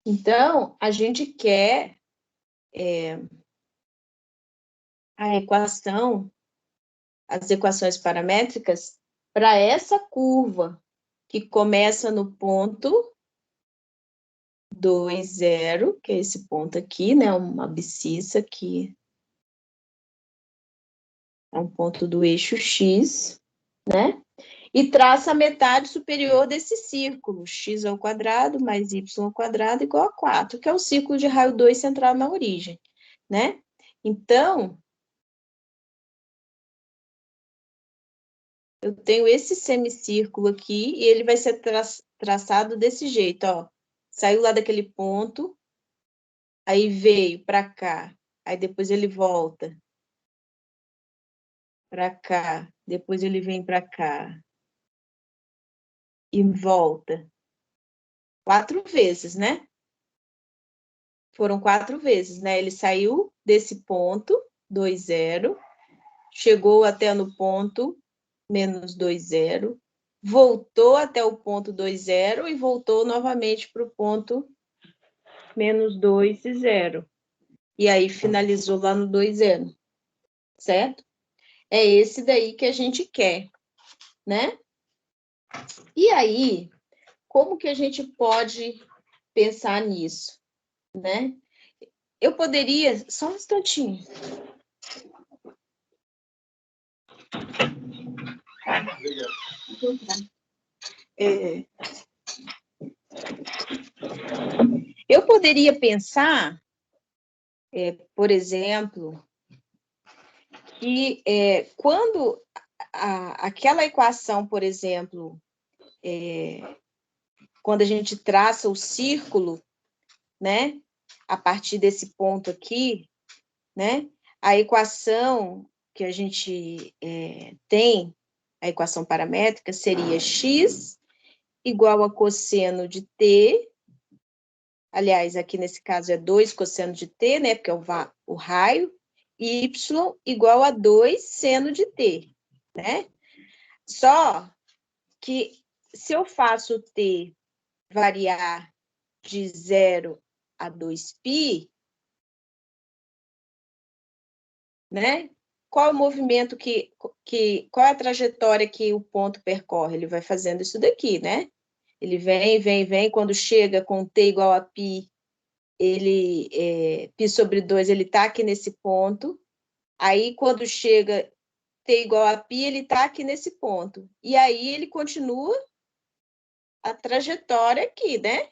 Então, a gente quer a equação, as equações paramétricas para essa curva que começa no ponto 2, 0, que é esse ponto aqui, né? Uma abscissa aqui. É um ponto do eixo X, né? e traça a metade superior desse círculo, x² mais y² igual a 4, que é o círculo de raio 2 central na origem, né? Então, eu tenho esse semicírculo aqui, e ele vai ser traçado desse jeito, ó. Saiu lá daquele ponto, aí veio para cá, aí depois ele volta para cá, depois ele vem para cá, e volta 4 vezes, né? Foram 4 vezes, né? Ele saiu desse ponto, 2, 0, chegou até no ponto, menos 2, 0, voltou até o ponto 2, 0 e voltou novamente para o ponto menos 2, 0. E aí finalizou lá no 2, 0, certo? É esse daí que a gente quer, né? E aí, como que a gente pode pensar nisso, né? Eu poderia, só um instantinho. Eu poderia pensar, por exemplo, que quando aquela equação, por exemplo, quando a gente traça o círculo, né, a partir desse ponto aqui, né, a equação que a gente tem, a equação paramétrica, seria x igual a cosseno de t, aliás, aqui nesse caso é 2 cosseno de t, né, porque é o raio, y igual a 2 seno de t, né? Só que se eu faço t variar de 0 a 2π, né? Qual é o movimento qual é a trajetória que o ponto percorre? Ele vai fazendo isso daqui, né? Ele vem, quando chega com t igual a π, π sobre 2, ele está aqui nesse ponto. Aí, quando chega t igual a π, ele está aqui nesse ponto. E aí, ele continua a trajetória aqui, né?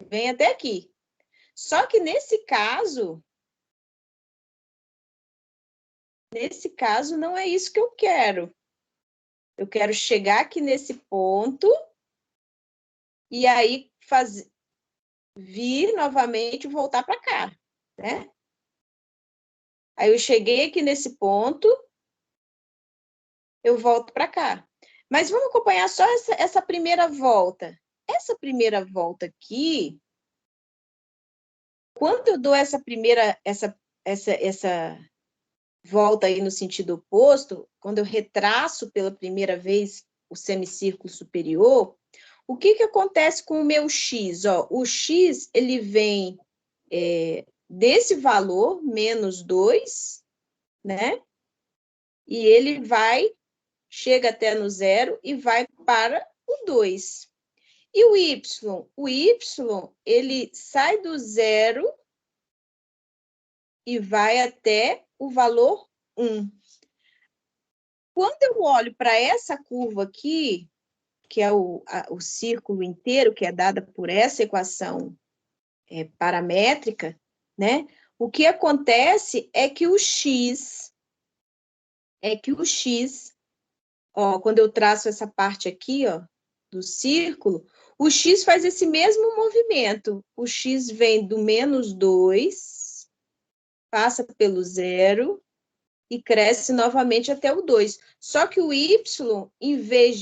Vem até aqui. Só que nesse caso, não é isso que eu quero. Eu quero chegar aqui nesse ponto e aí vir novamente e voltar para cá, né? Aí eu cheguei aqui nesse ponto, eu volto para cá. Mas vamos acompanhar só essa primeira volta. Essa primeira volta aqui, quando eu dou essa volta aí no sentido oposto, quando eu retraço pela primeira vez o semicírculo superior, o que acontece com o meu x? Ó, o x, ele vem desse valor, menos 2, né? E ele chega até no 0 e vai para o 2. E o y? O y, ele sai do 0 e vai até o valor 1. Quando eu olho para essa curva aqui, que é o círculo inteiro, que é dada por essa equação paramétrica, né? O que acontece é que o x, ó, quando eu traço essa parte aqui, ó, do círculo, o x faz esse mesmo movimento. O x vem do menos 2, passa pelo 0 e cresce novamente até o 2. Só que o y, em vez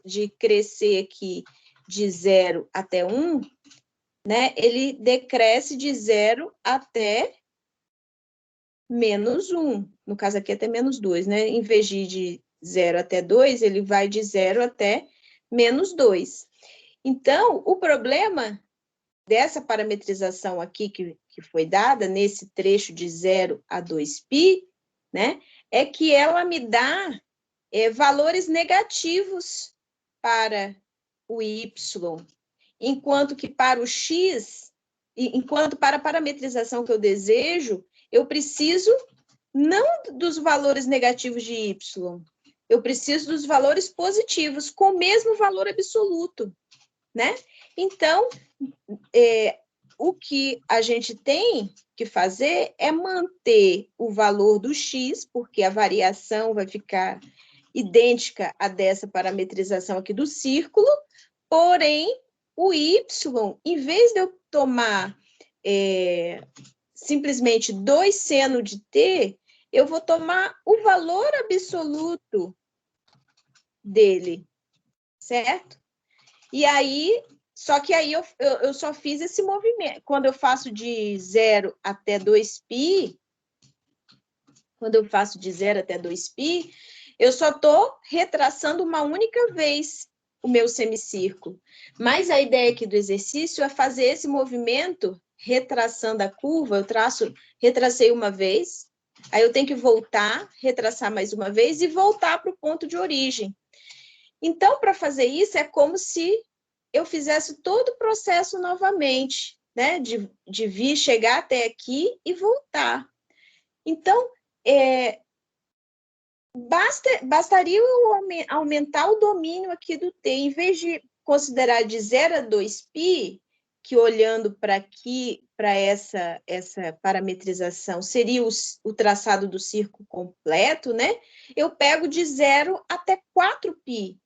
de crescer aqui de 0 até 1, né, ele decresce de 0 até menos 1. No caso aqui, até menos 2, né? Em vez de 0 até 2, ele vai de 0 até menos 2. Então, o problema dessa parametrização aqui que foi dada, nesse trecho de 0 a 2π, né, é que ela me dá valores negativos para o y, enquanto que para o x, enquanto para a parametrização que eu desejo, eu preciso não dos valores negativos de y, Eu preciso dos valores positivos, com o mesmo valor absoluto, né? Então, o que a gente tem que fazer é manter o valor do x, porque a variação vai ficar idêntica a dessa parametrização aqui do círculo, porém, o y, em vez de eu tomar simplesmente 2 seno de t, eu vou tomar o valor absoluto dele, certo? E aí, só que aí eu só fiz esse movimento. Quando eu faço de 0 até 2π, quando eu faço de 0 até 2π, eu só estou retraçando uma única vez o meu semicírculo. Mas a ideia aqui do exercício é fazer esse movimento retraçando a curva. Retracei uma vez, aí eu tenho que voltar, retraçar mais uma vez e voltar para o ponto de origem. Então, para fazer isso, é como se eu fizesse todo o processo novamente, né? De vir, chegar até aqui e voltar. Então, bastaria eu aumentar o domínio aqui do t, em vez de considerar de 0 a 2π, que olhando para aqui, para essa parametrização, seria o traçado do círculo completo, né? Eu pego de 0 até 4π,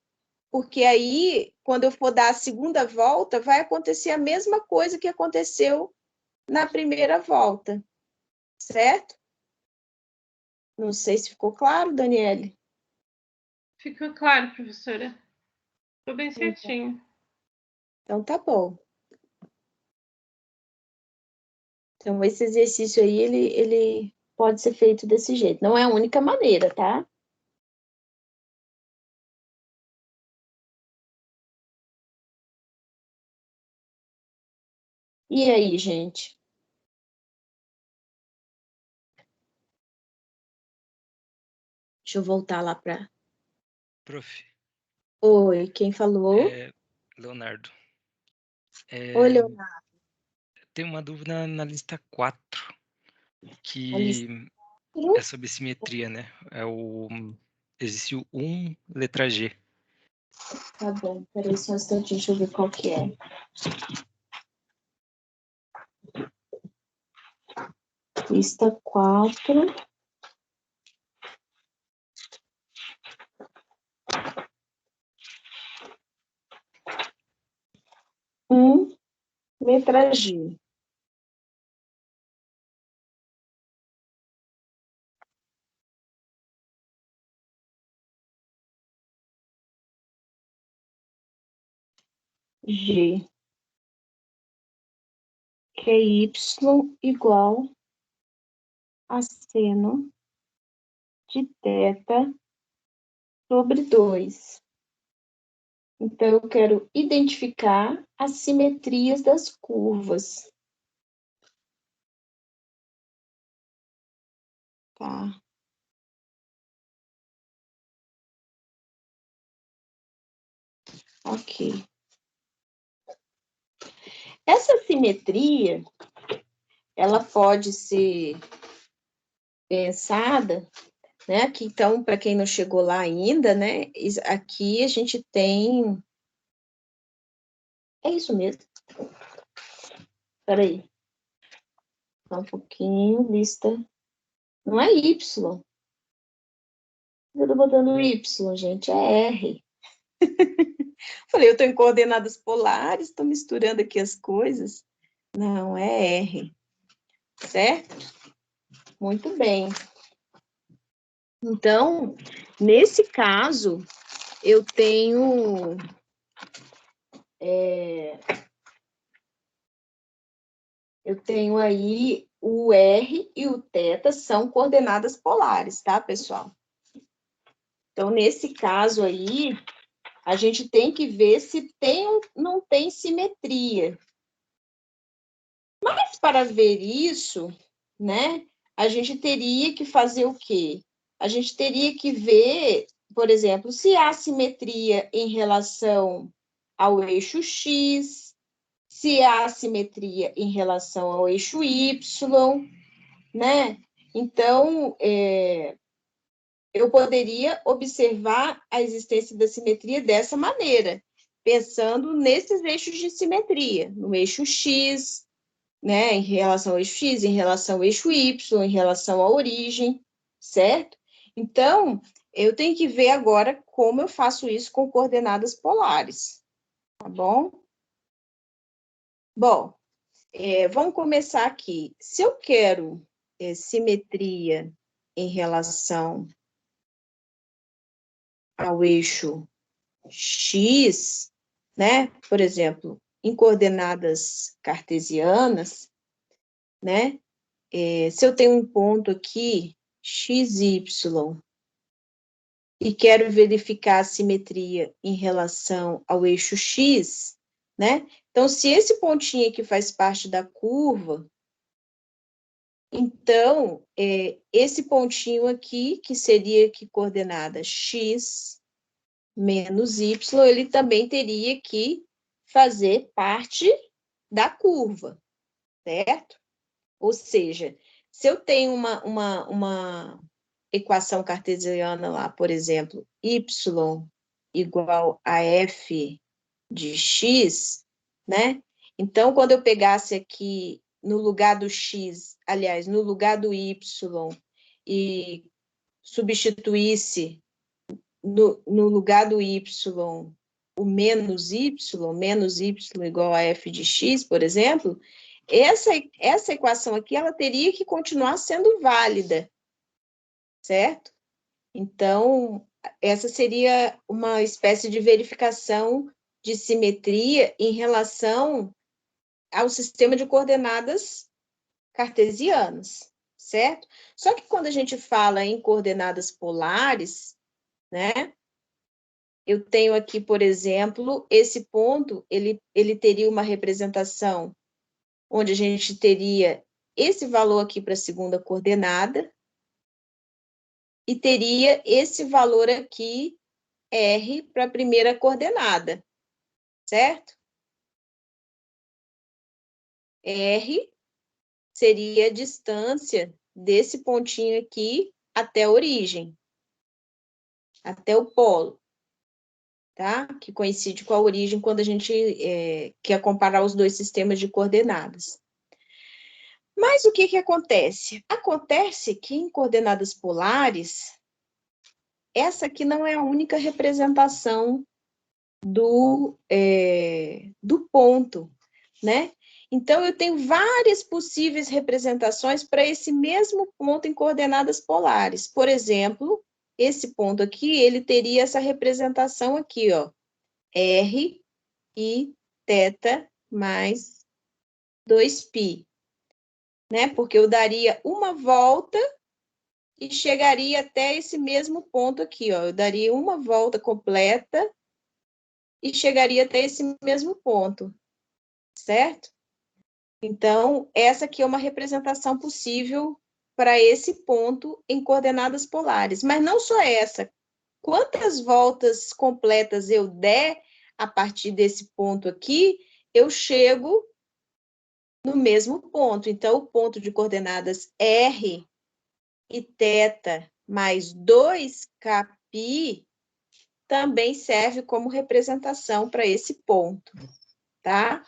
porque aí, quando eu for dar a segunda volta, vai acontecer a mesma coisa que aconteceu na primeira volta, certo? Não sei se ficou claro, Daniele. Ficou claro, professora. Ficou bem certinho. Então, tá bom. Então, esse exercício aí, ele pode ser feito desse jeito. Não é a única maneira, tá? E aí, gente? Deixa eu voltar lá para... Prof. Oi, quem falou? Leonardo. Oi, Leonardo. Tem uma dúvida na lista 4, que lista... é sobre simetria, né? Existe o 1, letra G. Tá bom, peraí só um instantinho, deixa eu ver qual que é. Lista 4. Letra G. G. Que é y igual a seno de θ sobre 2. Então, eu quero identificar as simetrias das curvas. Tá. Ok. Essa simetria, ela pode ser pensada, né? Aqui, então, para quem não chegou lá ainda, né? Aqui a gente tem... É isso mesmo. Espera aí. Só um pouquinho, lista... Não é Y. Eu tô botando Y, gente, é R. Falei, eu tô em coordenadas polares, tô misturando aqui as coisas. Não, é R. Certo? Muito bem. Então, nesse caso, eu tenho... eu tenho aí o R e o θ são coordenadas polares, tá, pessoal? Então, nesse caso aí, a gente tem que ver se tem ou não tem simetria. Mas, para ver isso, né, a gente teria que fazer o quê? A gente teria que ver, por exemplo, se há simetria em relação ao eixo X, se há simetria em relação ao eixo Y, né? Então, eu poderia observar a existência da simetria dessa maneira, pensando nesses eixos de simetria, no eixo X, né, em relação ao eixo X, em relação ao eixo Y, em relação à origem, certo? Então, eu tenho que ver agora como eu faço isso com coordenadas polares, tá bom? Bom, vamos começar aqui. Se eu quero simetria em relação ao eixo X, né? Por exemplo, em coordenadas cartesianas, né? Se eu tenho um ponto aqui, XY, e quero verificar a simetria em relação ao eixo X, né? Então, se esse pontinho aqui faz parte da curva, então, esse pontinho aqui, que seria que coordenada X menos Y, ele também teria que fazer parte da curva, certo? Ou seja, se eu tenho uma equação cartesiana lá, por exemplo, y igual a f de x, né? Então, quando eu pegasse aqui no lugar do x, aliás, no lugar do y, e substituísse no lugar do y o menos y igual a f de x, por exemplo, essa equação aqui, ela teria que continuar sendo válida, certo? Então, essa seria uma espécie de verificação de simetria em relação ao sistema de coordenadas cartesianas, certo? Só que quando a gente fala em coordenadas polares, né? Eu tenho aqui, por exemplo, esse ponto, ele teria uma representação onde a gente teria esse valor aqui para a segunda coordenada e teria esse valor aqui, R, para a primeira coordenada, certo? R seria a distância desse pontinho aqui até a origem, até o polo, tá? Que coincide com a origem quando a gente quer comparar os dois sistemas de coordenadas. Mas o que acontece? Acontece que em coordenadas polares, essa aqui não é a única representação do ponto, né? Então, eu tenho várias possíveis representações para esse mesmo ponto em coordenadas polares. Por exemplo, esse ponto aqui, ele teria essa representação aqui, ó, R e θ mais 2π, né? Porque eu daria uma volta e chegaria até esse mesmo ponto aqui, ó. Eu daria uma volta completa e chegaria até esse mesmo ponto, certo? Então, essa aqui é uma representação possível para esse ponto em coordenadas polares. Mas não só essa. Quantas voltas completas eu der a partir desse ponto aqui, eu chego no mesmo ponto. Então, o ponto de coordenadas R e θ mais 2kπ também serve como representação para esse ponto, tá?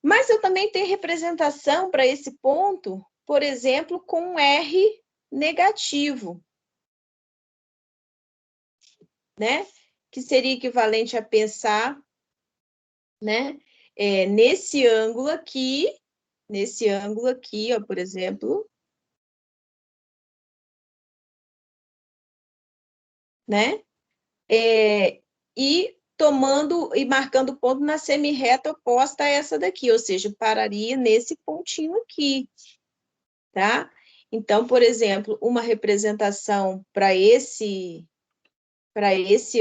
Mas eu também tenho representação para esse ponto, por exemplo, com um R negativo, né? Que seria equivalente a pensar, né? Nesse ângulo aqui, ó, por exemplo, né? E tomando e marcando ponto na semirreta oposta a essa daqui, ou seja, pararia nesse pontinho aqui, tá? Então, por exemplo, uma representação para esse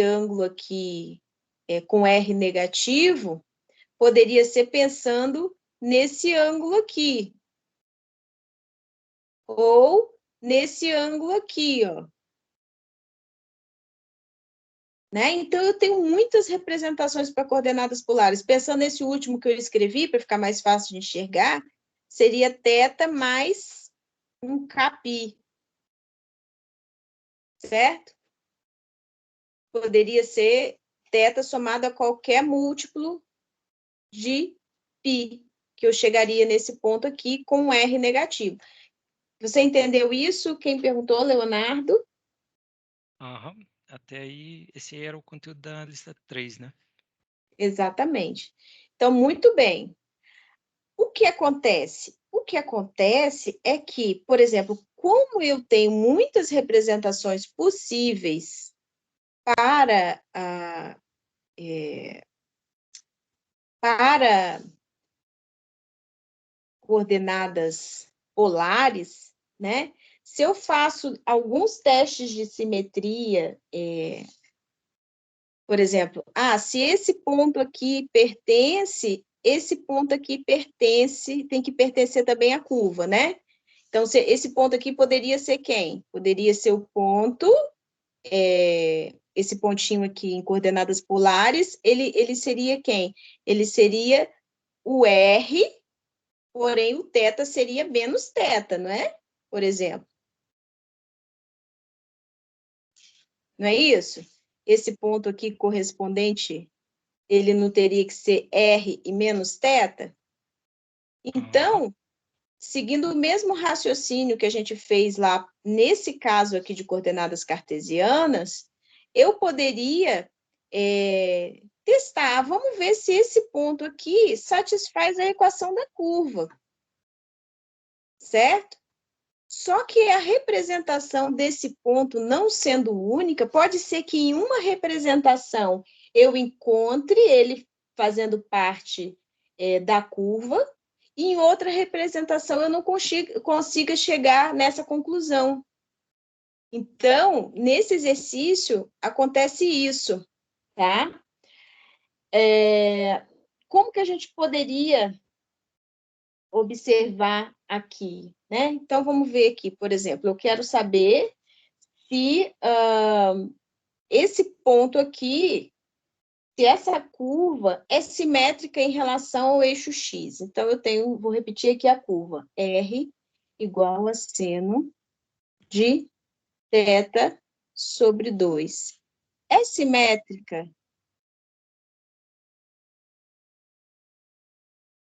ângulo aqui com R negativo, poderia ser pensando nesse ângulo aqui, ou nesse ângulo aqui, ó. Né? Então, eu tenho muitas representações para coordenadas polares. Pensando nesse último que eu escrevi, para ficar mais fácil de enxergar, seria θ mais um kπ. certo? Poderia ser θ somado a qualquer múltiplo de π, que eu chegaria nesse ponto aqui com um R negativo. Você entendeu isso? Quem perguntou, Leonardo? Aham. Até aí, esse aí era o conteúdo da lista 3, né? Exatamente. Então, muito bem. O que acontece? O que acontece é que, por exemplo, como eu tenho muitas representações possíveis para para coordenadas polares, né? Se eu faço alguns testes de simetria, por exemplo, se esse ponto aqui pertence, esse ponto aqui pertence, tem que pertencer também à curva, né? Então, esse ponto aqui poderia ser quem? Poderia ser o ponto, esse pontinho aqui em coordenadas polares, ele seria quem? Ele seria o R, porém o θ seria menos θ, não é? Por exemplo. Não é isso? Esse ponto aqui correspondente, ele não teria que ser R e menos θ? Então, seguindo o mesmo raciocínio que a gente fez lá, nesse caso aqui de coordenadas cartesianas, eu poderia testar, vamos ver se esse ponto aqui satisfaz a equação da curva, certo? Só que a representação desse ponto não sendo única, pode ser que em uma representação eu encontre ele fazendo parte da curva, e em outra representação eu não consiga chegar nessa conclusão. Então, nesse exercício, acontece isso, tá? Como que a gente poderia observar aqui, né? Então, vamos ver aqui, por exemplo, eu quero saber se esse ponto aqui, se essa curva é simétrica em relação ao eixo X. Então, vou repetir aqui a curva, R igual a seno de θ sobre 2. É simétrica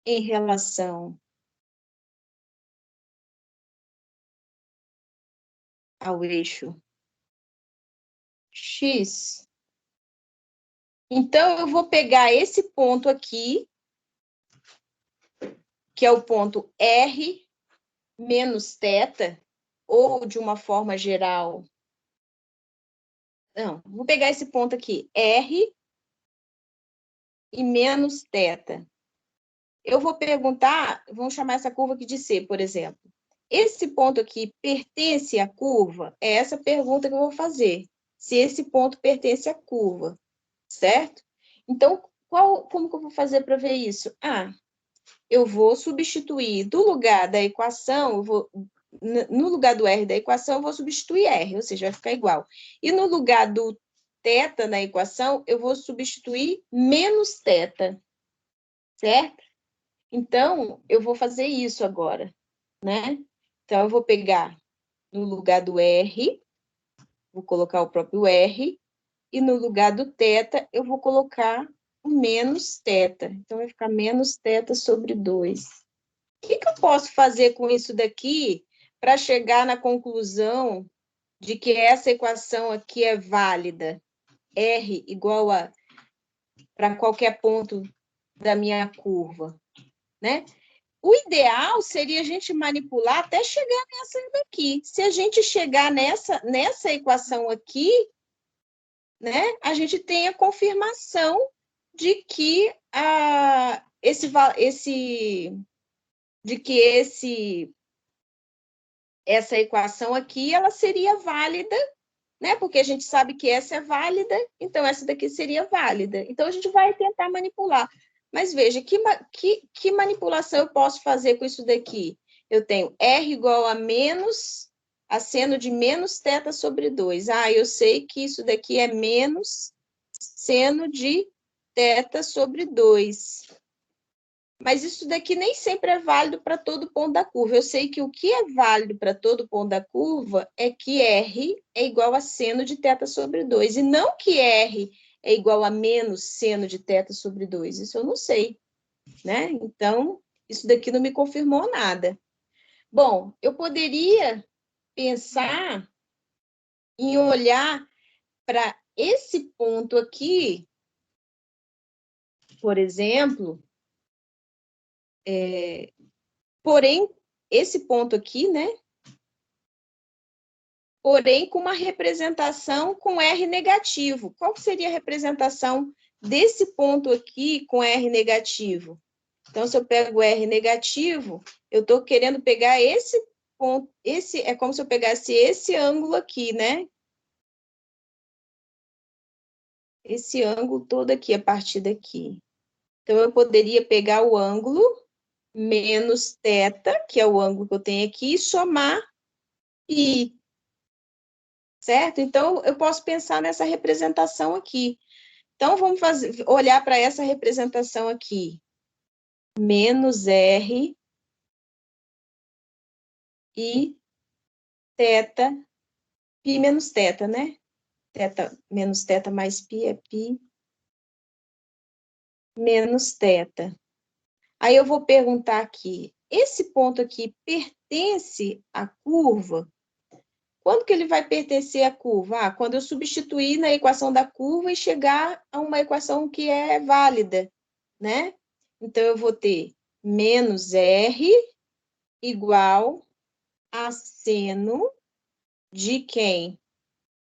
em relação ao eixo X? Então, eu vou pegar esse ponto aqui, que é o ponto R menos θ, ou de uma forma geral... Não, vou pegar esse ponto aqui, R e menos θ. Eu vou perguntar, vamos chamar essa curva aqui de C, por exemplo. Esse ponto aqui pertence à curva? É essa pergunta que eu vou fazer. Se esse ponto pertence à curva, certo? Então, como que eu vou fazer para ver isso? Eu vou substituir do lugar da equação, no lugar do R da equação, eu vou substituir R, ou seja, vai ficar igual. E no lugar do θ na equação, eu vou substituir menos θ, certo? Então, eu vou fazer isso agora, né? Então, eu vou pegar no lugar do R, vou colocar o próprio R, e no lugar do θ, eu vou colocar o menos θ. Então, vai ficar menos θ sobre 2. O que eu posso fazer com isso daqui para chegar na conclusão de que essa equação aqui é válida? R igual a para qualquer ponto da minha curva, né? O ideal seria a gente manipular até chegar nessa daqui. Se a gente chegar nessa equação aqui, né, a gente tem a confirmação de que essa equação aqui ela seria válida, né? Porque a gente sabe que essa é válida, então essa daqui seria válida. Então a gente vai tentar manipular. Mas veja, que manipulação eu posso fazer com isso daqui? Eu tenho R igual a menos a seno de menos θ sobre 2. Eu sei que isso daqui é menos seno de θ sobre 2. Mas isso daqui nem sempre é válido para todo ponto da curva. Eu sei que o que é válido para todo ponto da curva é que R é igual a seno de θ sobre 2, e não que R é igual a menos seno de θ sobre 2. Isso eu não sei, né? Então, isso daqui não me confirmou nada. Bom, eu poderia pensar em olhar para esse ponto aqui, por exemplo, porém, esse ponto aqui, né? Porém, com uma representação com R negativo. Qual seria a representação desse ponto aqui com R negativo? Então, se eu pego R negativo, eu estou querendo pegar esse ponto, esse é como se eu pegasse esse ângulo aqui, né? Esse ângulo todo aqui, a partir daqui. Então, eu poderia pegar o ângulo menos θ, que é o ângulo que eu tenho aqui, e somar π, certo? Então, eu posso pensar nessa representação aqui. Então, vamos olhar para essa representação aqui. Menos R e θ, π menos θ, né? Θ menos θ mais π é π menos θ. Aí eu vou perguntar aqui, esse ponto aqui pertence à curva? Quando que ele vai pertencer à curva? Ah, quando eu substituir na equação da curva e chegar a uma equação que é válida, né? Então, eu vou ter menos R igual a seno de quem?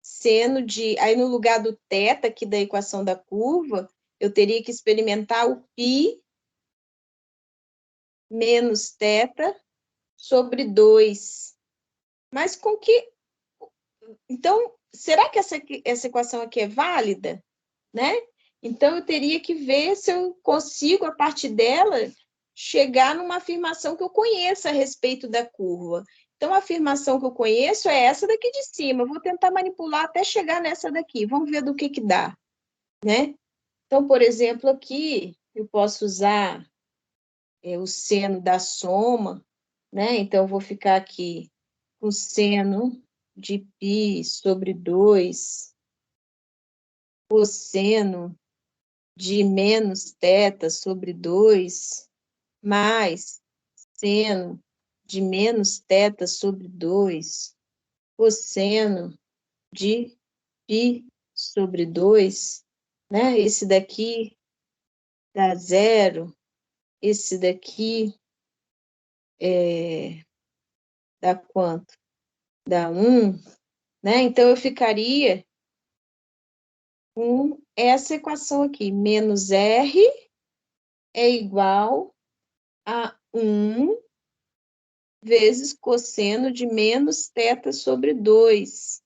Seno de... Aí, no lugar do θ aqui da equação da curva, eu teria que experimentar o π menos θ sobre 2. Mas com que... Então, será que essa equação aqui é válida? Né? Então, eu teria que ver se eu consigo, a partir dela, chegar numa afirmação que eu conheça a respeito da curva. Então, a afirmação que eu conheço é essa daqui de cima. Eu vou tentar manipular até chegar nessa daqui. Vamos ver do que dá, né? Então, por exemplo, aqui, eu posso usar o seno da soma, né? Então, eu vou ficar aqui com seno de π sobre 2, cosseno de menos θ sobre 2, mais seno de menos θ sobre 2, cosseno de π sobre 2, né? Esse daqui dá 0, esse daqui dá quanto? Dá 1, né? Então, eu ficaria com essa equação aqui, menos R é igual a 1 vezes cosseno de menos θ sobre 2.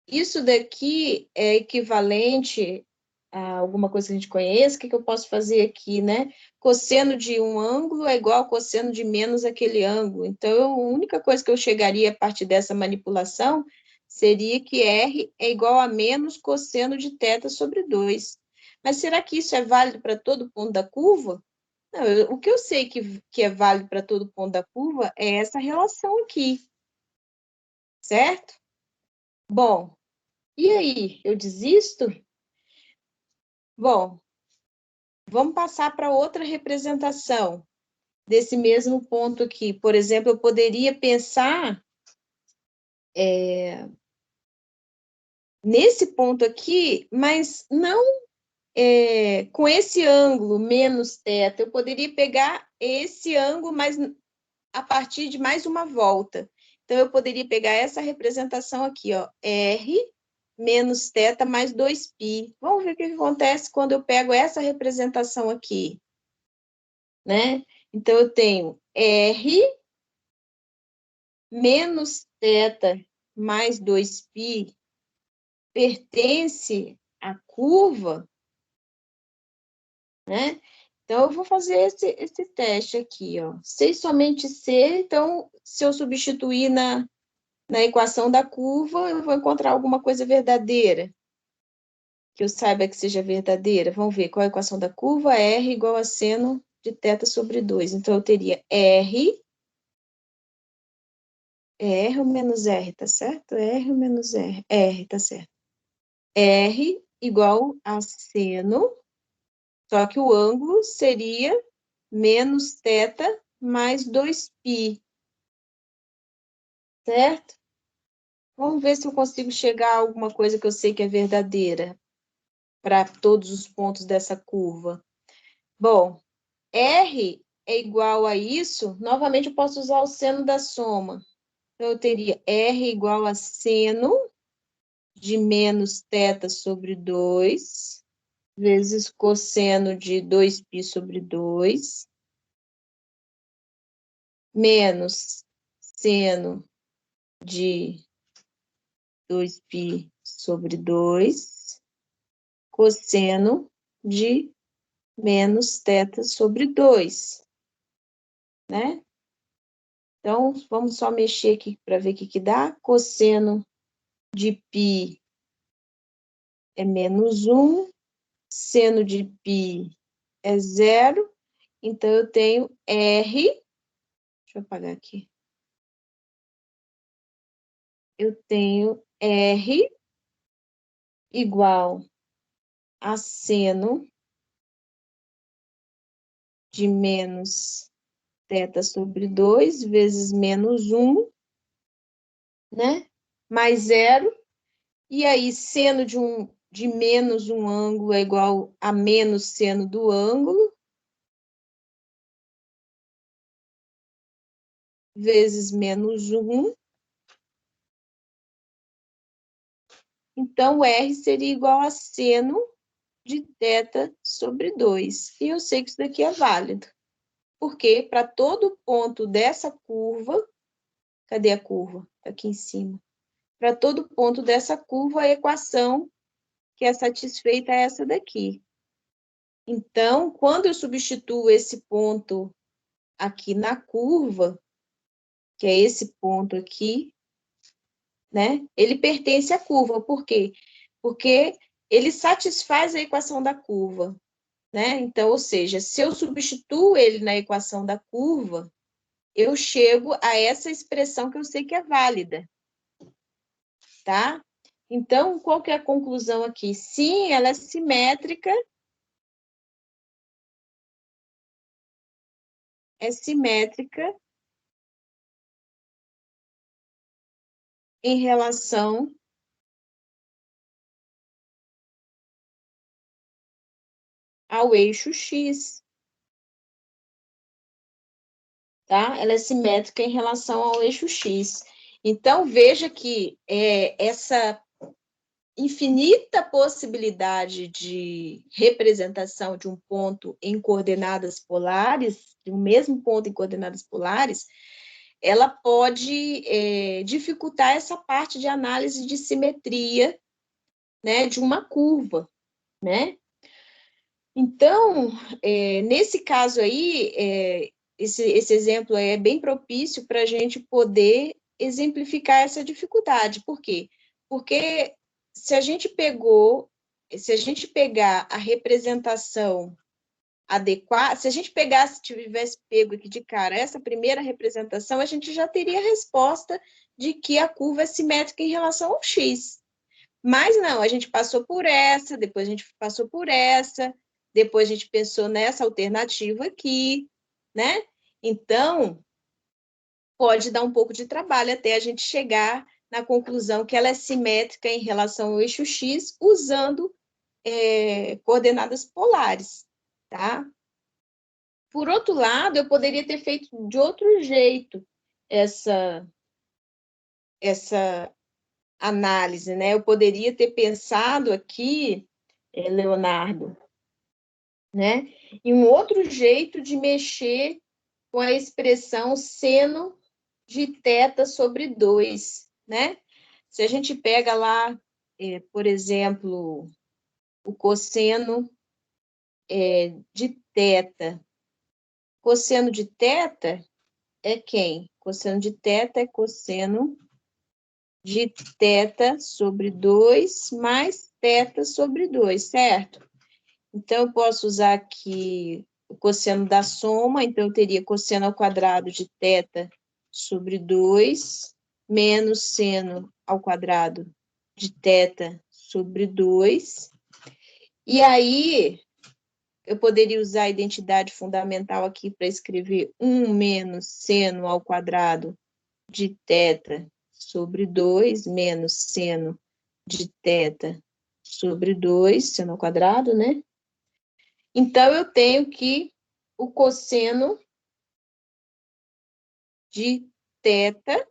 Isso daqui é equivalente a alguma coisa que a gente conhece. O que eu posso fazer aqui, né? Cosseno de um ângulo é igual a cosseno de menos aquele ângulo. Então, a única coisa que eu chegaria a partir dessa manipulação seria que R é igual a menos cosseno de θ sobre 2. Mas será que isso é válido para todo ponto da curva? Não, o que eu sei que é válido para todo ponto da curva é essa relação aqui, certo? Bom, e aí, eu desisto? Bom, vamos passar para outra representação desse mesmo ponto aqui. Por exemplo, eu poderia pensar nesse ponto aqui, mas não com esse ângulo menos θ. Eu poderia pegar esse ângulo, mas a partir de mais uma volta. Então, eu poderia pegar essa representação aqui, ó, R menos θ mais 2π. Vamos ver o que acontece quando eu pego essa representação aqui, né? Então, eu tenho R menos θ mais 2π pertence à curva, né? Então, eu vou fazer esse teste aqui, ó. C e somente C, então, se eu substituir na equação da curva, eu vou encontrar alguma coisa verdadeira. que eu saiba que seja verdadeira. Vamos ver qual é a equação da curva. R igual a seno de θ sobre 2. Então, eu teria R ou menos R, tá certo? R ou menos R? R, tá certo. R igual a seno, só que o ângulo seria menos θ mais 2π. Certo? Vamos ver se eu consigo chegar a alguma coisa que eu sei que é verdadeira para todos os pontos dessa curva. Bom, R é igual a isso, novamente eu posso usar o seno da soma. Então, eu teria R igual a seno de menos θ sobre 2, vezes cosseno de 2π sobre 2, menos seno de 2π sobre 2, cosseno de menos θ sobre 2, né? Então, vamos só mexer aqui para ver o que dá. Cosseno de π é menos 1, seno de π é 0, então eu tenho R, deixa eu apagar aqui, eu tenho R igual a seno de menos θ sobre 2 vezes menos 1, né? Mais 0, e aí seno de menos um ângulo é igual a menos seno do ângulo, vezes menos 1. Então, R seria igual a seno de θ sobre 2. E eu sei que isso daqui é válido. Porque para todo ponto dessa curva, cadê a curva? Está aqui em cima. Para todo ponto dessa curva, a equação que é satisfeita é essa daqui. Então, quando eu substituo esse ponto aqui na curva, que é esse ponto aqui, né? Ele pertence à curva. Por quê? Porque ele satisfaz a equação da curva, né? Então, ou seja, se eu substituo ele na equação da curva, eu chego a essa expressão que eu sei que é válida, tá? Então, qual que é a conclusão aqui? Sim, ela é simétrica. É simétrica em relação ao eixo X, tá? Ela é simétrica em relação ao eixo X. Então, veja que essa infinita possibilidade de representação de um ponto em coordenadas polares, de um mesmo ponto em coordenadas polares, ela pode dificultar essa parte de análise de simetria, né, de uma curva, né? Então, nesse caso aí, esse exemplo é bem propício para a gente poder exemplificar essa dificuldade. Por quê? Porque se a gente pegar a representação adequada, se a gente tivesse pego aqui de cara essa primeira representação, a gente já teria a resposta de que a curva é simétrica em relação ao x. Mas não, a gente passou por essa, depois a gente passou por essa, depois a gente pensou nessa alternativa aqui, né? Então, pode dar um pouco de trabalho até a gente chegar na conclusão que ela é simétrica em relação ao eixo X, usando coordenadas polares, tá? Por outro lado, eu poderia ter feito de outro jeito essa análise, né? Eu poderia ter pensado aqui, Leonardo, né, em um outro jeito de mexer com a expressão seno de θ sobre 2, né? Se a gente pega lá, por exemplo, o cosseno de θ. Cosseno de θ é quem? Cosseno de θ é cosseno de θ sobre 2 mais θ sobre 2, certo? Então, eu posso usar aqui o cosseno da soma, então eu teria cosseno ao quadrado de θ sobre 2, menos seno ao quadrado de θ sobre 2. E aí, eu poderia usar a identidade fundamental aqui para escrever 1 menos seno ao quadrado de θ sobre 2, menos seno de θ sobre 2, seno ao quadrado, né? Então, eu tenho que o cosseno de θ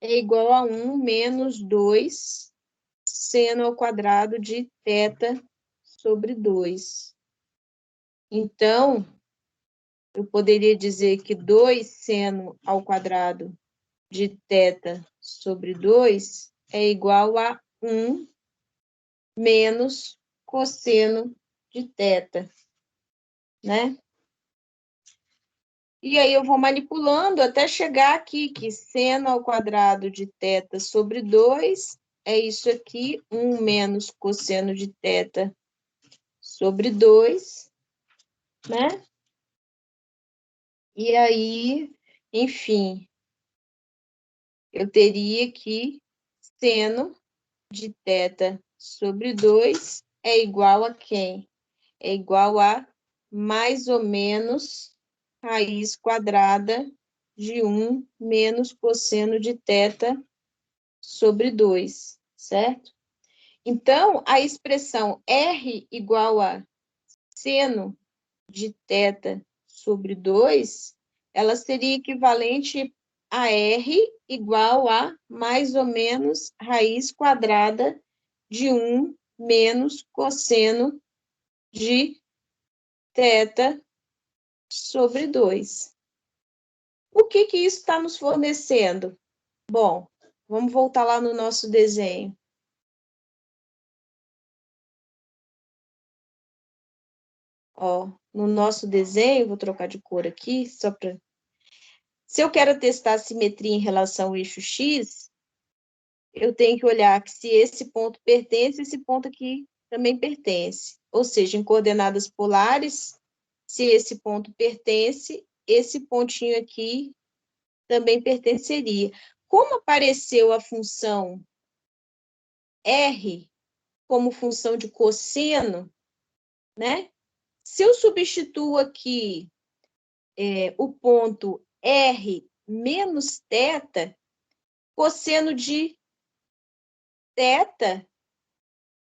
é igual a 1 menos 2 seno ao quadrado de θ sobre 2. Então, eu poderia dizer que 2 seno ao quadrado de θ sobre 2 é igual a 1 menos cosseno de θ, né? E aí eu vou manipulando até chegar aqui, que seno ao quadrado de θ sobre 2 é isso aqui, 1 menos cosseno de θ sobre 2, né? E aí, enfim, eu teria que seno de θ sobre 2 é igual a quem? É igual a mais ou menos raiz quadrada de 1 menos cosseno de θ sobre 2, certo? Então, a expressão R igual a seno de θ sobre 2, ela seria equivalente a R igual a mais ou menos raiz quadrada de 1 menos cosseno de θ sobre 2. O que isso está nos fornecendo? Bom, vamos voltar lá no nosso desenho. Ó, no nosso desenho, vou trocar de cor aqui, só para... Se eu quero testar a simetria em relação ao eixo X, eu tenho que olhar que se esse ponto pertence, esse ponto aqui também pertence. Ou seja, em coordenadas polares, se esse ponto pertence, esse pontinho aqui também pertenceria. Como apareceu a função R como função de cosseno, né? Se eu substituo aqui o ponto R menos θ, cosseno de θ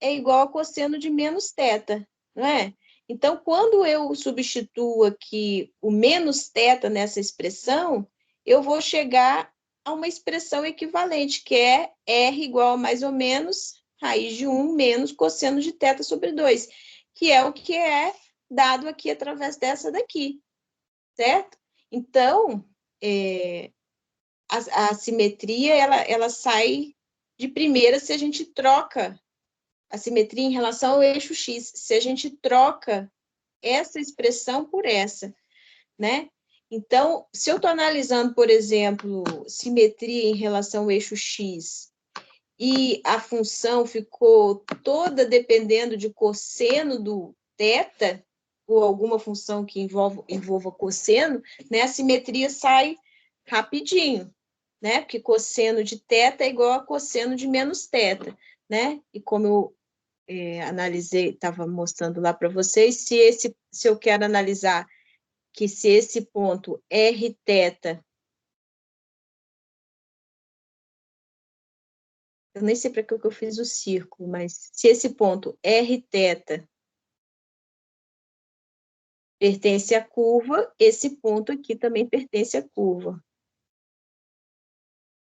é igual a cosseno de menos θ, não é? Então, quando eu substituo aqui o menos θ nessa expressão, eu vou chegar a uma expressão equivalente, que é R igual a mais ou menos raiz de 1 menos cosseno de θ sobre 2, que é o que é dado aqui através dessa daqui, certo? Então, a simetria, ela sai de primeira se a gente troca a simetria em relação ao eixo X, se a gente troca essa expressão por essa, né? Então, se eu estou analisando, por exemplo, simetria em relação ao eixo X, e a função ficou toda dependendo de cosseno do θ, ou alguma função que envolva cosseno, né? A simetria sai rapidinho, né? Porque cosseno de θ é igual a cosseno de menos θ, né? E como eu analisei, estava mostrando lá para vocês, se eu quero analisar que se esse ponto Rθ, eu nem sei para que eu fiz o círculo, mas se esse ponto Rθ pertence à curva, esse ponto aqui também pertence à curva.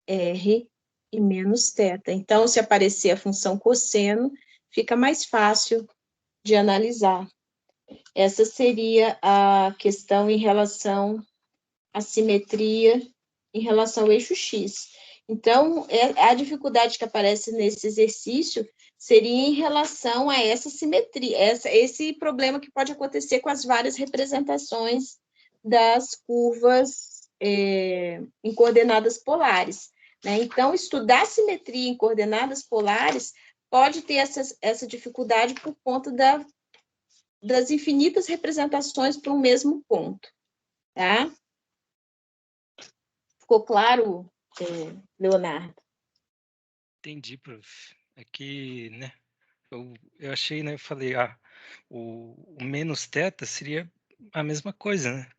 R e menos θ. Então, se aparecer a função cosseno, fica mais fácil de analisar. Essa seria a questão em relação à simetria em relação ao eixo X. Então, a dificuldade que aparece nesse exercício seria em relação a essa simetria, esse problema que pode acontecer com as várias representações das curvas em coordenadas polares, né? Então, estudar simetria em coordenadas polares pode ter essa dificuldade por conta das infinitas representações para um mesmo ponto, tá? Ficou claro, Leonardo? Entendi, prof. É que, né, eu achei, né, eu falei, o menos θ seria a mesma coisa, né?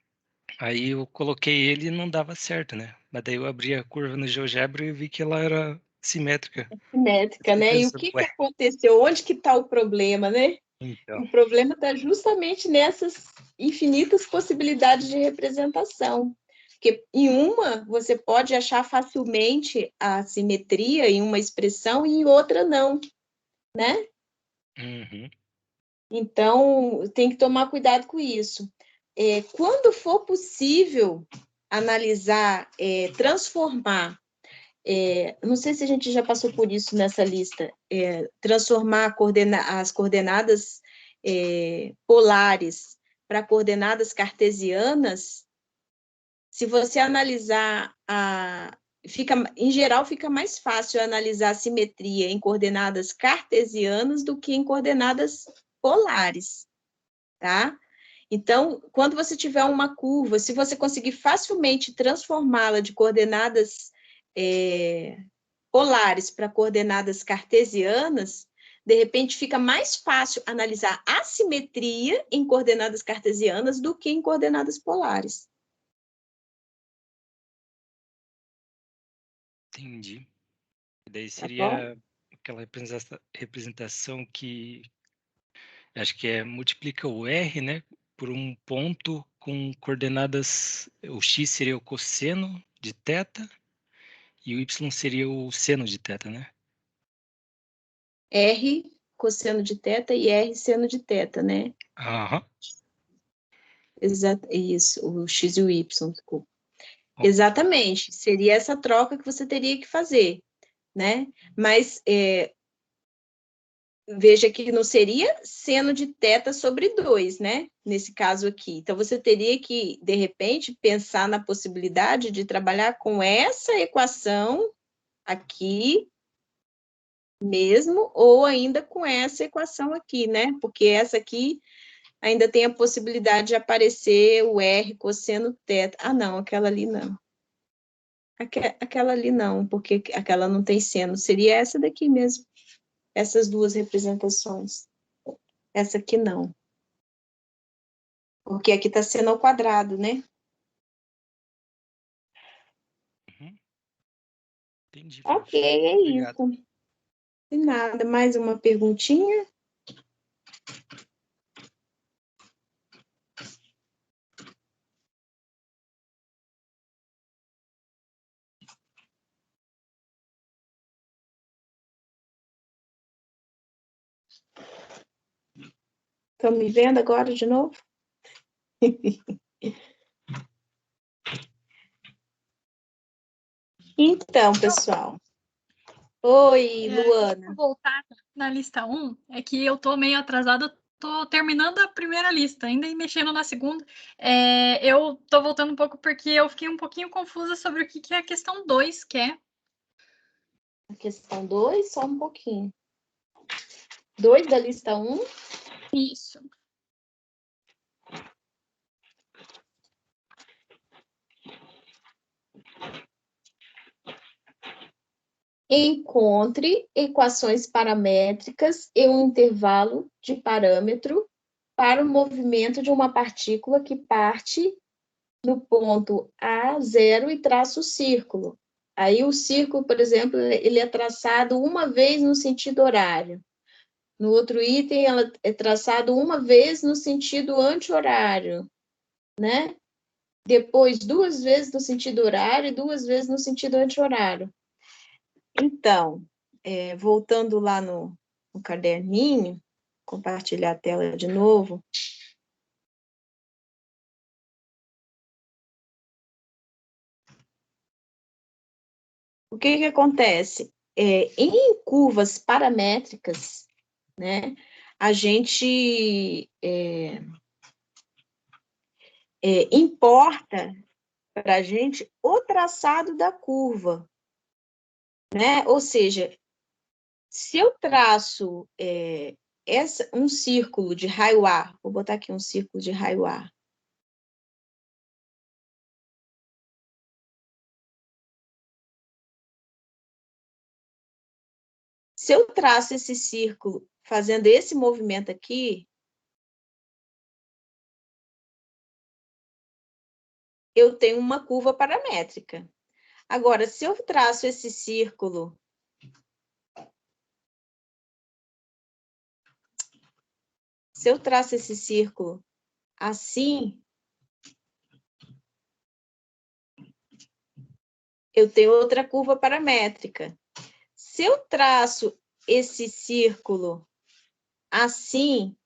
Aí eu coloquei ele e não dava certo, né? Mas daí eu abri a curva no GeoGebra e vi que ela era simétrica. Simétrica, né? E o que aconteceu? Onde que está o problema, né? Então. O problema está justamente nessas infinitas possibilidades de representação. Porque em uma, você pode achar facilmente a simetria em uma expressão e em outra não, né? Uhum. Então, tem que tomar cuidado com isso. Quando for possível analisar, transformar, não sei se a gente já passou por isso nessa lista, transformar as coordenadas polares para coordenadas cartesianas, se você analisar em geral, fica mais fácil analisar a simetria em coordenadas cartesianas do que em coordenadas polares, tá? Então, quando você tiver uma curva, se você conseguir facilmente transformá-la de coordenadas polares para coordenadas cartesianas, de repente fica mais fácil analisar a simetria em coordenadas cartesianas do que em coordenadas polares. Entendi. E daí seria aquela representação que acho que multiplica o R, né, por um ponto com coordenadas, o x seria o cosseno de θ e o y seria o seno de θ, né? R cosseno de θ e R seno de θ, né? Aham. Exato, isso, o x e o y, desculpa. Exatamente, seria essa troca que você teria que fazer, né? Mas veja que não seria seno de θ sobre 2, né? Nesse caso aqui. Então, você teria que, de repente, pensar na possibilidade de trabalhar com essa equação aqui mesmo, ou ainda com essa equação aqui, né? Porque essa aqui ainda tem a possibilidade de aparecer o R cosseno θ. Ah, não, aquela ali não. Aquela ali não, porque aquela não tem seno. Seria essa daqui mesmo. Essas duas representações. Essa aqui não. Porque aqui está sendo ao quadrado, né? Uhum. Entendi. Ok, é Obrigado. isso. De nada. Mais uma perguntinha? Estão me vendo agora de novo? Então, pessoal. Oi, Luana. Vou voltar na lista 1, é que eu estou meio atrasada, estou terminando a primeira lista, ainda e mexendo na segunda. Eu estou voltando um pouco porque eu fiquei um pouquinho confusa sobre o que é a questão 2, que é. A questão 2, só um pouquinho. 2 da lista 1? Isso. Encontre equações paramétricas e um intervalo de parâmetro para o movimento de uma partícula que parte no ponto A0 e traça o círculo. Aí o círculo, por exemplo, ele é traçado uma vez no sentido horário. No outro item, ela é traçado uma vez no sentido anti-horário, né? Depois, 2 vezes no sentido horário e 2 vezes no sentido anti-horário. Então, voltando lá no caderninho, compartilhar a tela de novo. O que acontece? Em curvas paramétricas, né, a gente importa para a gente o traçado da curva, né? Ou seja, Se eu traço um círculo de raio-ar, vou botar aqui um círculo de raio-ar. Se eu traço esse círculo fazendo esse movimento aqui, eu tenho uma curva paramétrica. Agora, se eu traço esse círculo assim, eu tenho outra curva paramétrica. Se eu traço esse círculo assim,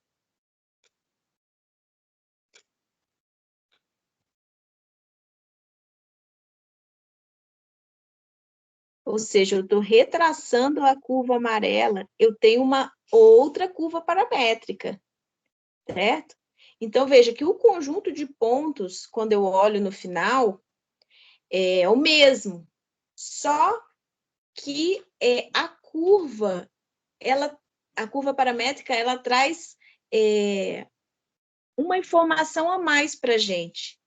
ou seja, eu estou retraçando a curva amarela, eu tenho uma outra curva paramétrica, certo? Então, veja que o conjunto de pontos, quando eu olho no final, é o mesmo, só que a curva paramétrica, ela traz uma informação a mais para a gente,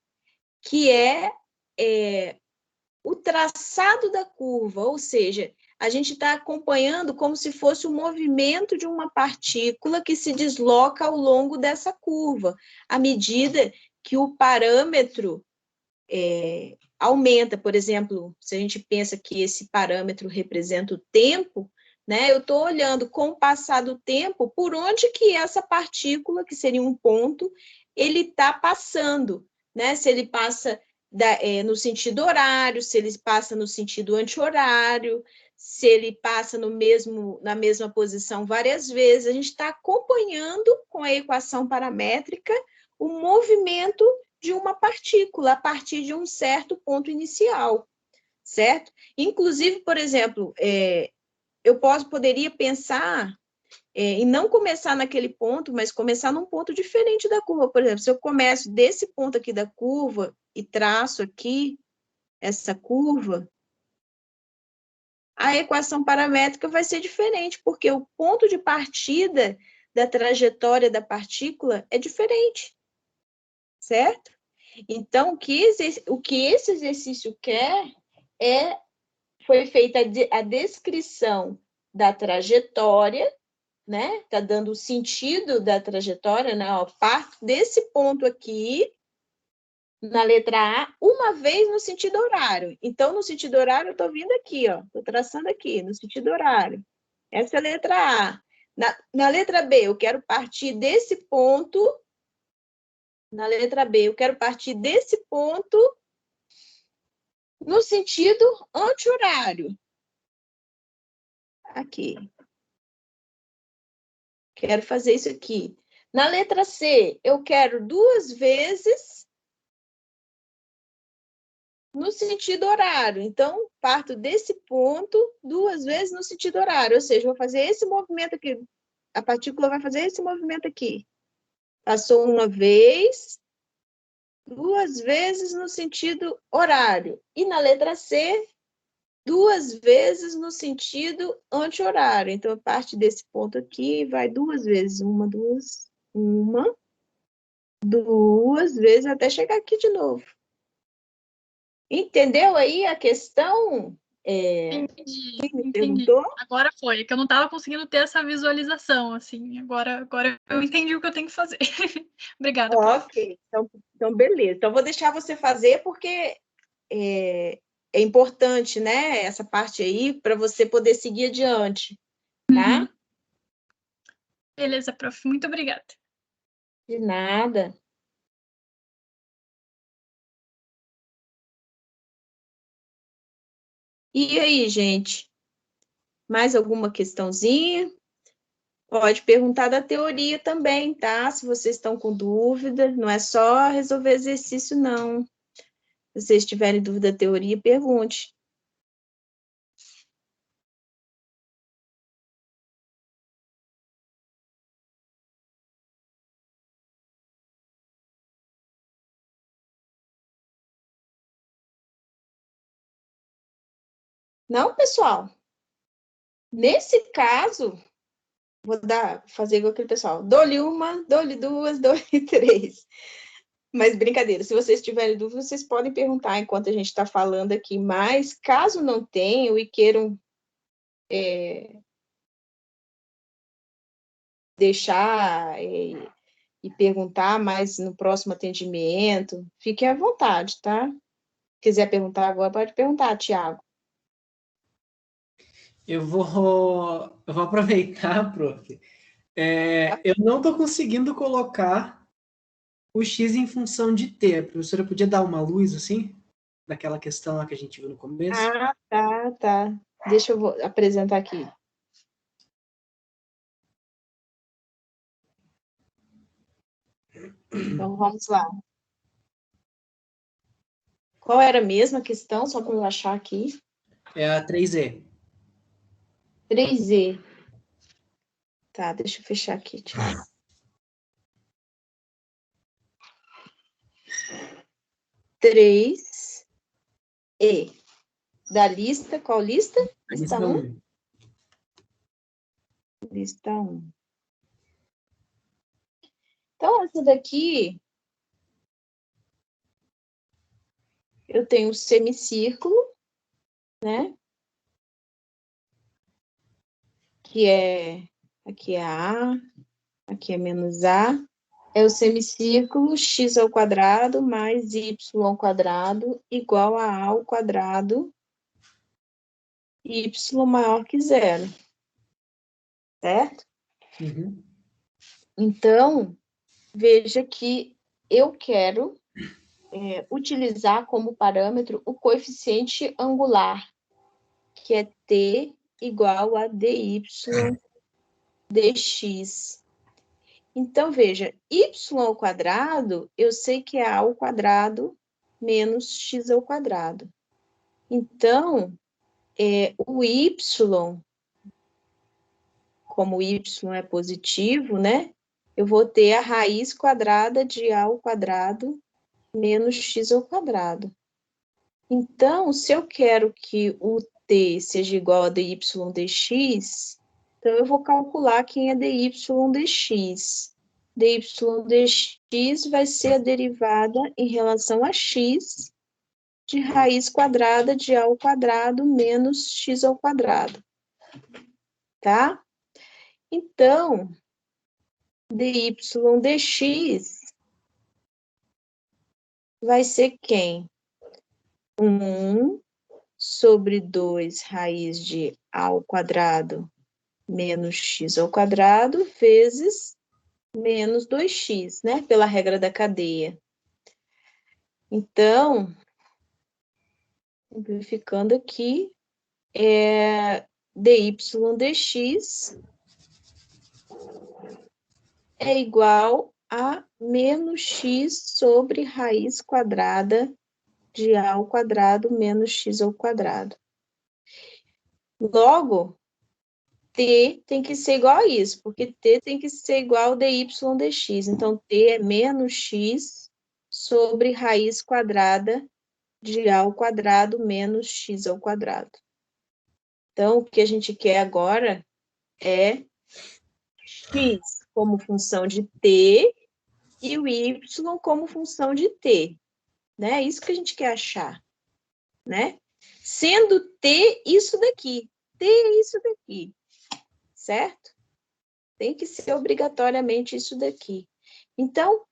que é o traçado da curva, ou seja, a gente está acompanhando como se fosse o movimento de uma partícula que se desloca ao longo dessa curva, à medida que o parâmetro aumenta. Por exemplo, se a gente pensa que esse parâmetro representa o tempo, né, eu estou olhando com o passar do tempo por onde que essa partícula, que seria um ponto, ele está passando, né? Se ele passa no sentido horário, se ele passa no sentido anti-horário, se ele passa na mesma posição várias vezes. A gente está acompanhando com a equação paramétrica o movimento de uma partícula a partir de um certo ponto inicial, certo? Inclusive, por exemplo, eu poderia pensar em não começar naquele ponto, mas começar num ponto diferente da curva. Por exemplo, se eu começo desse ponto aqui da curva e traço aqui essa curva, a equação paramétrica vai ser diferente, porque o ponto de partida da trajetória da partícula é diferente, certo? Então, o que esse exercício quer foi feita a descrição da trajetória, né? Está dando o sentido da trajetória, né? Ó, parto desse ponto aqui, na letra A, uma vez no sentido horário. Então, no sentido horário, eu estou vindo aqui, ó, estou traçando aqui, no sentido horário. Essa é a letra A. Na letra B, eu quero partir desse ponto. Na letra B, eu quero partir desse ponto no sentido anti-horário. Aqui. Quero fazer isso aqui. Na letra C, eu quero 2 vezes no sentido horário. Então, parto desse ponto 2 vezes no sentido horário. Ou seja, vou fazer esse movimento aqui. A partícula vai fazer esse movimento aqui. Passou uma vez, 2 vezes no sentido horário. E na letra C, 2 vezes no sentido anti-horário. Então, parte desse ponto aqui, vai 2 vezes. Uma, 2 vezes, até chegar aqui de novo. Entendeu aí a questão? Entendi. Perguntou? Agora foi, que eu não estava conseguindo ter essa visualização, assim. Agora eu entendi o que eu tenho que fazer. Obrigada, prof. Ok, então beleza. Então, vou deixar você fazer, porque é importante, né, essa parte aí, para você poder seguir adiante, tá? Beleza, prof. Muito obrigada. De nada. E aí, gente? Mais alguma questãozinha? Pode perguntar da teoria também, tá? Se vocês estão com dúvida, não é só resolver exercício, não. Se vocês tiverem dúvida da teoria, pergunte. Não, pessoal? Nesse caso, fazer igual aquele pessoal. Dou-lhe uma, dou-lhe duas, dou-lhe três. Mas brincadeira, se vocês tiverem dúvida, vocês podem perguntar enquanto a gente está falando aqui. Mas, caso não tenham e queiram deixar e perguntar mais no próximo atendimento, fiquem à vontade, tá? Quiser perguntar agora, pode perguntar, Tiago. Eu vou aproveitar, prof. Eu não estou conseguindo colocar o x em função de t. A professora podia dar uma luz, assim, daquela questão lá que a gente viu no começo? Ah, tá. Deixa eu apresentar aqui. Então, vamos lá. Qual era a mesma questão, só para eu achar aqui? É a 3e. 3e. Tá, deixa eu fechar aqui, Tiago. 3e. Da lista, qual lista? Lista 1? Lista 1. Então, essa daqui, eu tenho o semicírculo, né? Aqui é A, aqui é menos A. É o semicírculo x ao quadrado mais y ao quadrado igual a ao quadrado, y maior que zero. Certo? Uhum. Então, veja que eu quero utilizar como parâmetro o coeficiente angular, que é t igual a dy dx. Então, veja, y ao quadrado, eu sei que é a ao quadrado menos x ao quadrado. Então, o y, como o y é positivo, né? Eu vou ter a raiz quadrada de a ao quadrado menos x ao quadrado. Então, se eu quero que o t seja igual a dy dx, então eu vou calcular quem é dy dx. dy dx vai ser a derivada em relação a x de raiz quadrada de a ao quadrado menos x ao quadrado. Tá? Então, dy dx vai ser quem? 1 sobre 2 raiz de a ao quadrado menos x ao quadrado vezes menos 2x, né? Pela regra da cadeia. Então, simplificando aqui, dy dx é igual a menos x sobre raiz quadrada de a ao quadrado menos x ao quadrado. Logo, t tem que ser igual a isso, porque t tem que ser igual a dy dx. Então, t é menos x sobre raiz quadrada de a ao quadrado menos x ao quadrado. Então, o que a gente quer agora é x como função de t e o y como função de t, né? Isso que a gente quer achar, né? Sendo t isso daqui, t isso daqui, certo? Tem que ser obrigatoriamente isso daqui. Então,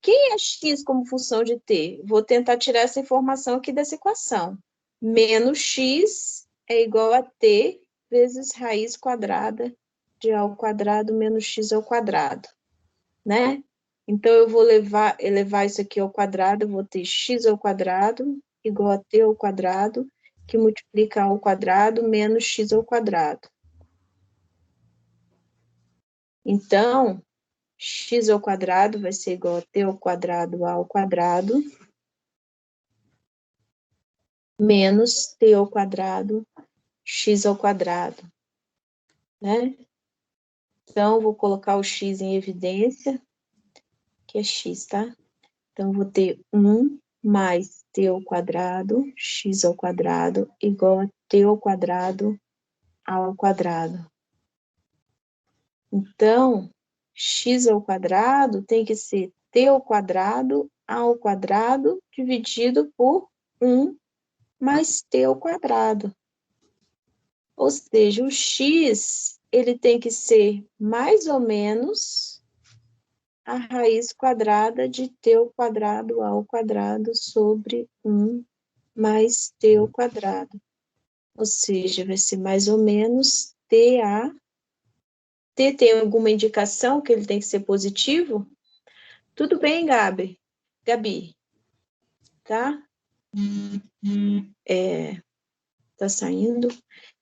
quem é x como função de t? Vou tentar tirar essa informação aqui dessa equação. Menos x é igual a t vezes raiz quadrada de a ao quadrado menos x ao quadrado, né? Então, eu vou elevar isso aqui ao quadrado, eu vou ter x ao quadrado igual a t ao quadrado, que multiplica a ao quadrado menos x ao quadrado. Então, x ao quadrado vai ser igual a t ao quadrado a ao quadrado menos t ao quadrado x ao quadrado, né? Então, vou colocar o x em evidência, que é x, tá? Então, vou ter 1 mais t ao quadrado, x ao quadrado, igual a t ao quadrado ao quadrado. Então, x ao quadrado tem que ser t ao quadrado dividido por 1 mais t ao quadrado. Ou seja, o x, ele tem que ser mais ou menos a raiz quadrada de t ao quadrado sobre 1 mais t ao quadrado. Ou seja, vai ser mais ou menos TA. T tem alguma indicação que ele tem que ser positivo? Tudo bem, Gabi? Tá? Tá saindo.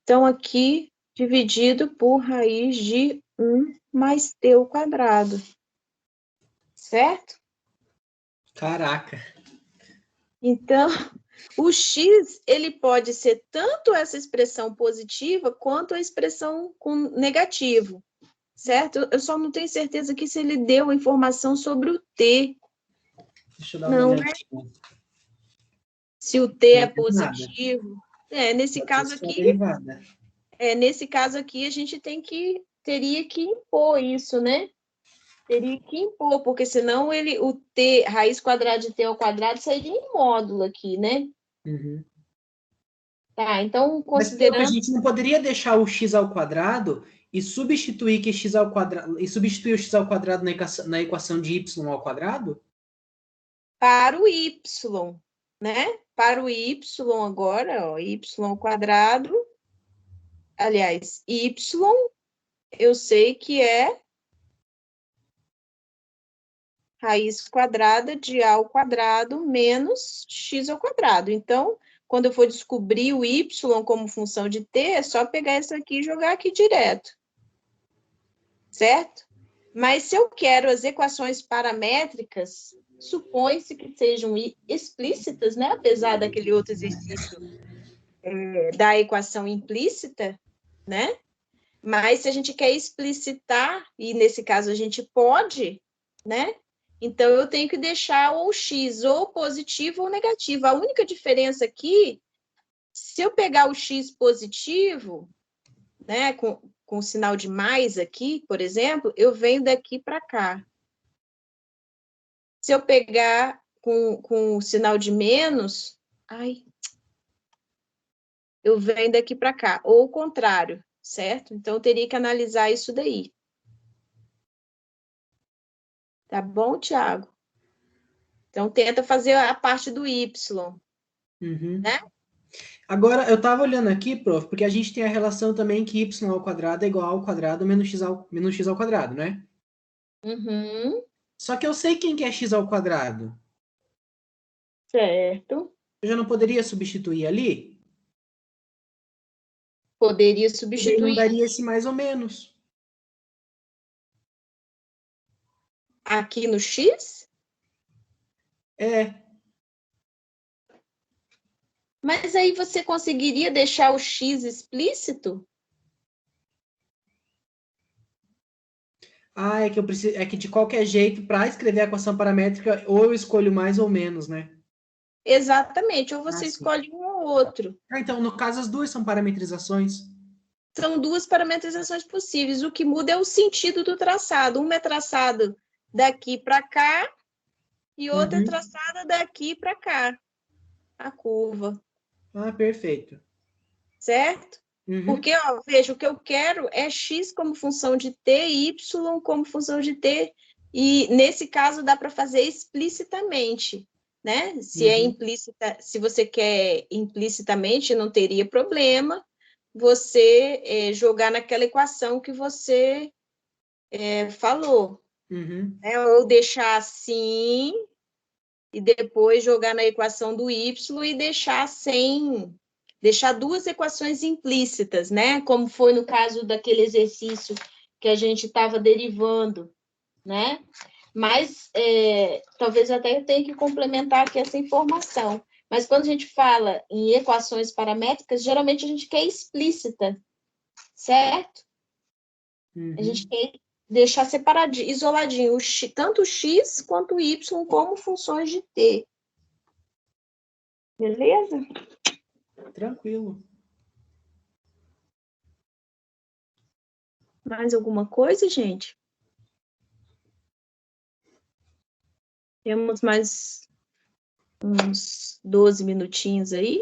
Então, aqui, dividido por raiz de 1 mais t ao quadrado. Certo? Caraca. Então, o x, ele pode ser tanto essa expressão positiva, quanto a expressão com negativo. Certo? Eu só não tenho certeza aqui se ele deu a informação sobre o t. Deixa eu dar uma olhadinha. Se o t é Não tem nada. positivo. Nesse Pode caso ser só aqui, derivada. nesse caso aqui, a gente teria que impor isso, né? Teria que impor, porque senão o t, raiz quadrada de t ao quadrado, sairia em módulo aqui, né? Uhum. Tá, então, Mas pô, a considerando... gente não poderia deixar o x ao quadrado e substituir que x ao quadrado e substituir o x ao quadrado na equação de y ao quadrado? Para o y, né? Para o y agora, ó, y ao quadrado, aliás, y, eu sei que é raiz quadrada de a ao quadrado menos x ao quadrado. Então, quando eu for descobrir o y como função de t, é só pegar isso aqui e jogar aqui direto. Certo? Mas se eu quero as equações paramétricas, supõe-se que sejam explícitas, né? Apesar daquele outro exercício da equação implícita, né? Mas se a gente quer explicitar, e nesse caso a gente pode, né? Então, eu tenho que deixar o x ou positivo ou negativo. A única diferença aqui, se eu pegar o x positivo, né, com o sinal de mais aqui, por exemplo, eu venho daqui para cá. Se eu pegar com o sinal de menos, eu venho daqui para cá. Ou o contrário, certo? Então, eu teria que analisar isso daí. Tá bom, Tiago? Então, tenta fazer a parte do y, Uhum. né? Agora, eu estava olhando aqui, prof, porque a gente tem a relação também que y ao quadrado é igual ao quadrado menos x ao quadrado, né? Uhum, Só que eu sei quem que é x ao quadrado. certo. Eu já não poderia substituir ali? Poderia E daí não substituir daria esse mais ou menos. aqui no x, É. mas aí você conseguiria deixar o x explícito? Ah, é que eu preciso, é que de qualquer jeito, para escrever a equação paramétrica, ou eu escolho mais ou menos, né? Exatamente, ou Ah, você sim. escolhe um ou outro. Ah, então, no caso, as duas são parametrizações. São duas parametrizações possíveis. O que muda é o sentido do traçado. Uma é traçado daqui para cá e outra é traçada daqui para cá, a curva, Ah, perfeito. certo? Uhum. Porque, ó, veja, o que eu quero é x como função de t e y como função de t. E, nesse caso, dá para fazer explicitamente, né? Se é implícita, se você quer implicitamente, não teria problema você jogar naquela equação que você falou. Né? Ou deixar assim, e depois jogar na equação do y e deixar sem... Deixar duas equações implícitas, né? Como foi no caso daquele exercício que a gente estava derivando, né? Mas talvez até eu tenha que complementar aqui essa informação. Mas quando a gente fala em equações paramétricas, geralmente a gente quer explícita, certo? A gente quer deixar separadinho, isoladinho, tanto o x quanto o y como funções de t. Beleza? Tranquilo. Mais alguma coisa, gente? Temos mais uns 12 minutinhos aí.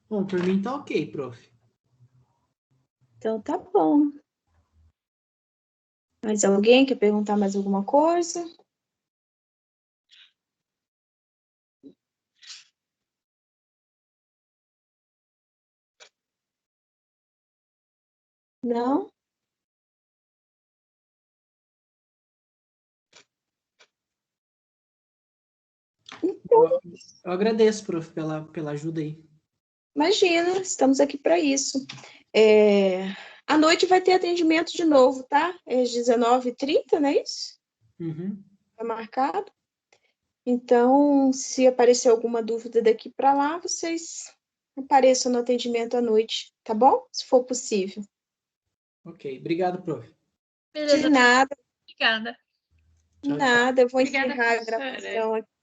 Bom, por mim tá ok, prof. Então, tá bom. Mais alguém quer perguntar mais alguma coisa? Não? Eu agradeço, prof, pela ajuda aí. Imagina, estamos aqui para isso. À noite vai ter atendimento de novo, tá? É às 19h30, não é isso? Uhum. Tá marcado. Então, se aparecer alguma dúvida daqui para lá, vocês apareçam no atendimento à noite, tá bom? Se for possível. Ok, obrigado, prof. Beleza. De nada, Obrigada. de nada. Eu vou Obrigada, encerrar a professora. gravação aqui.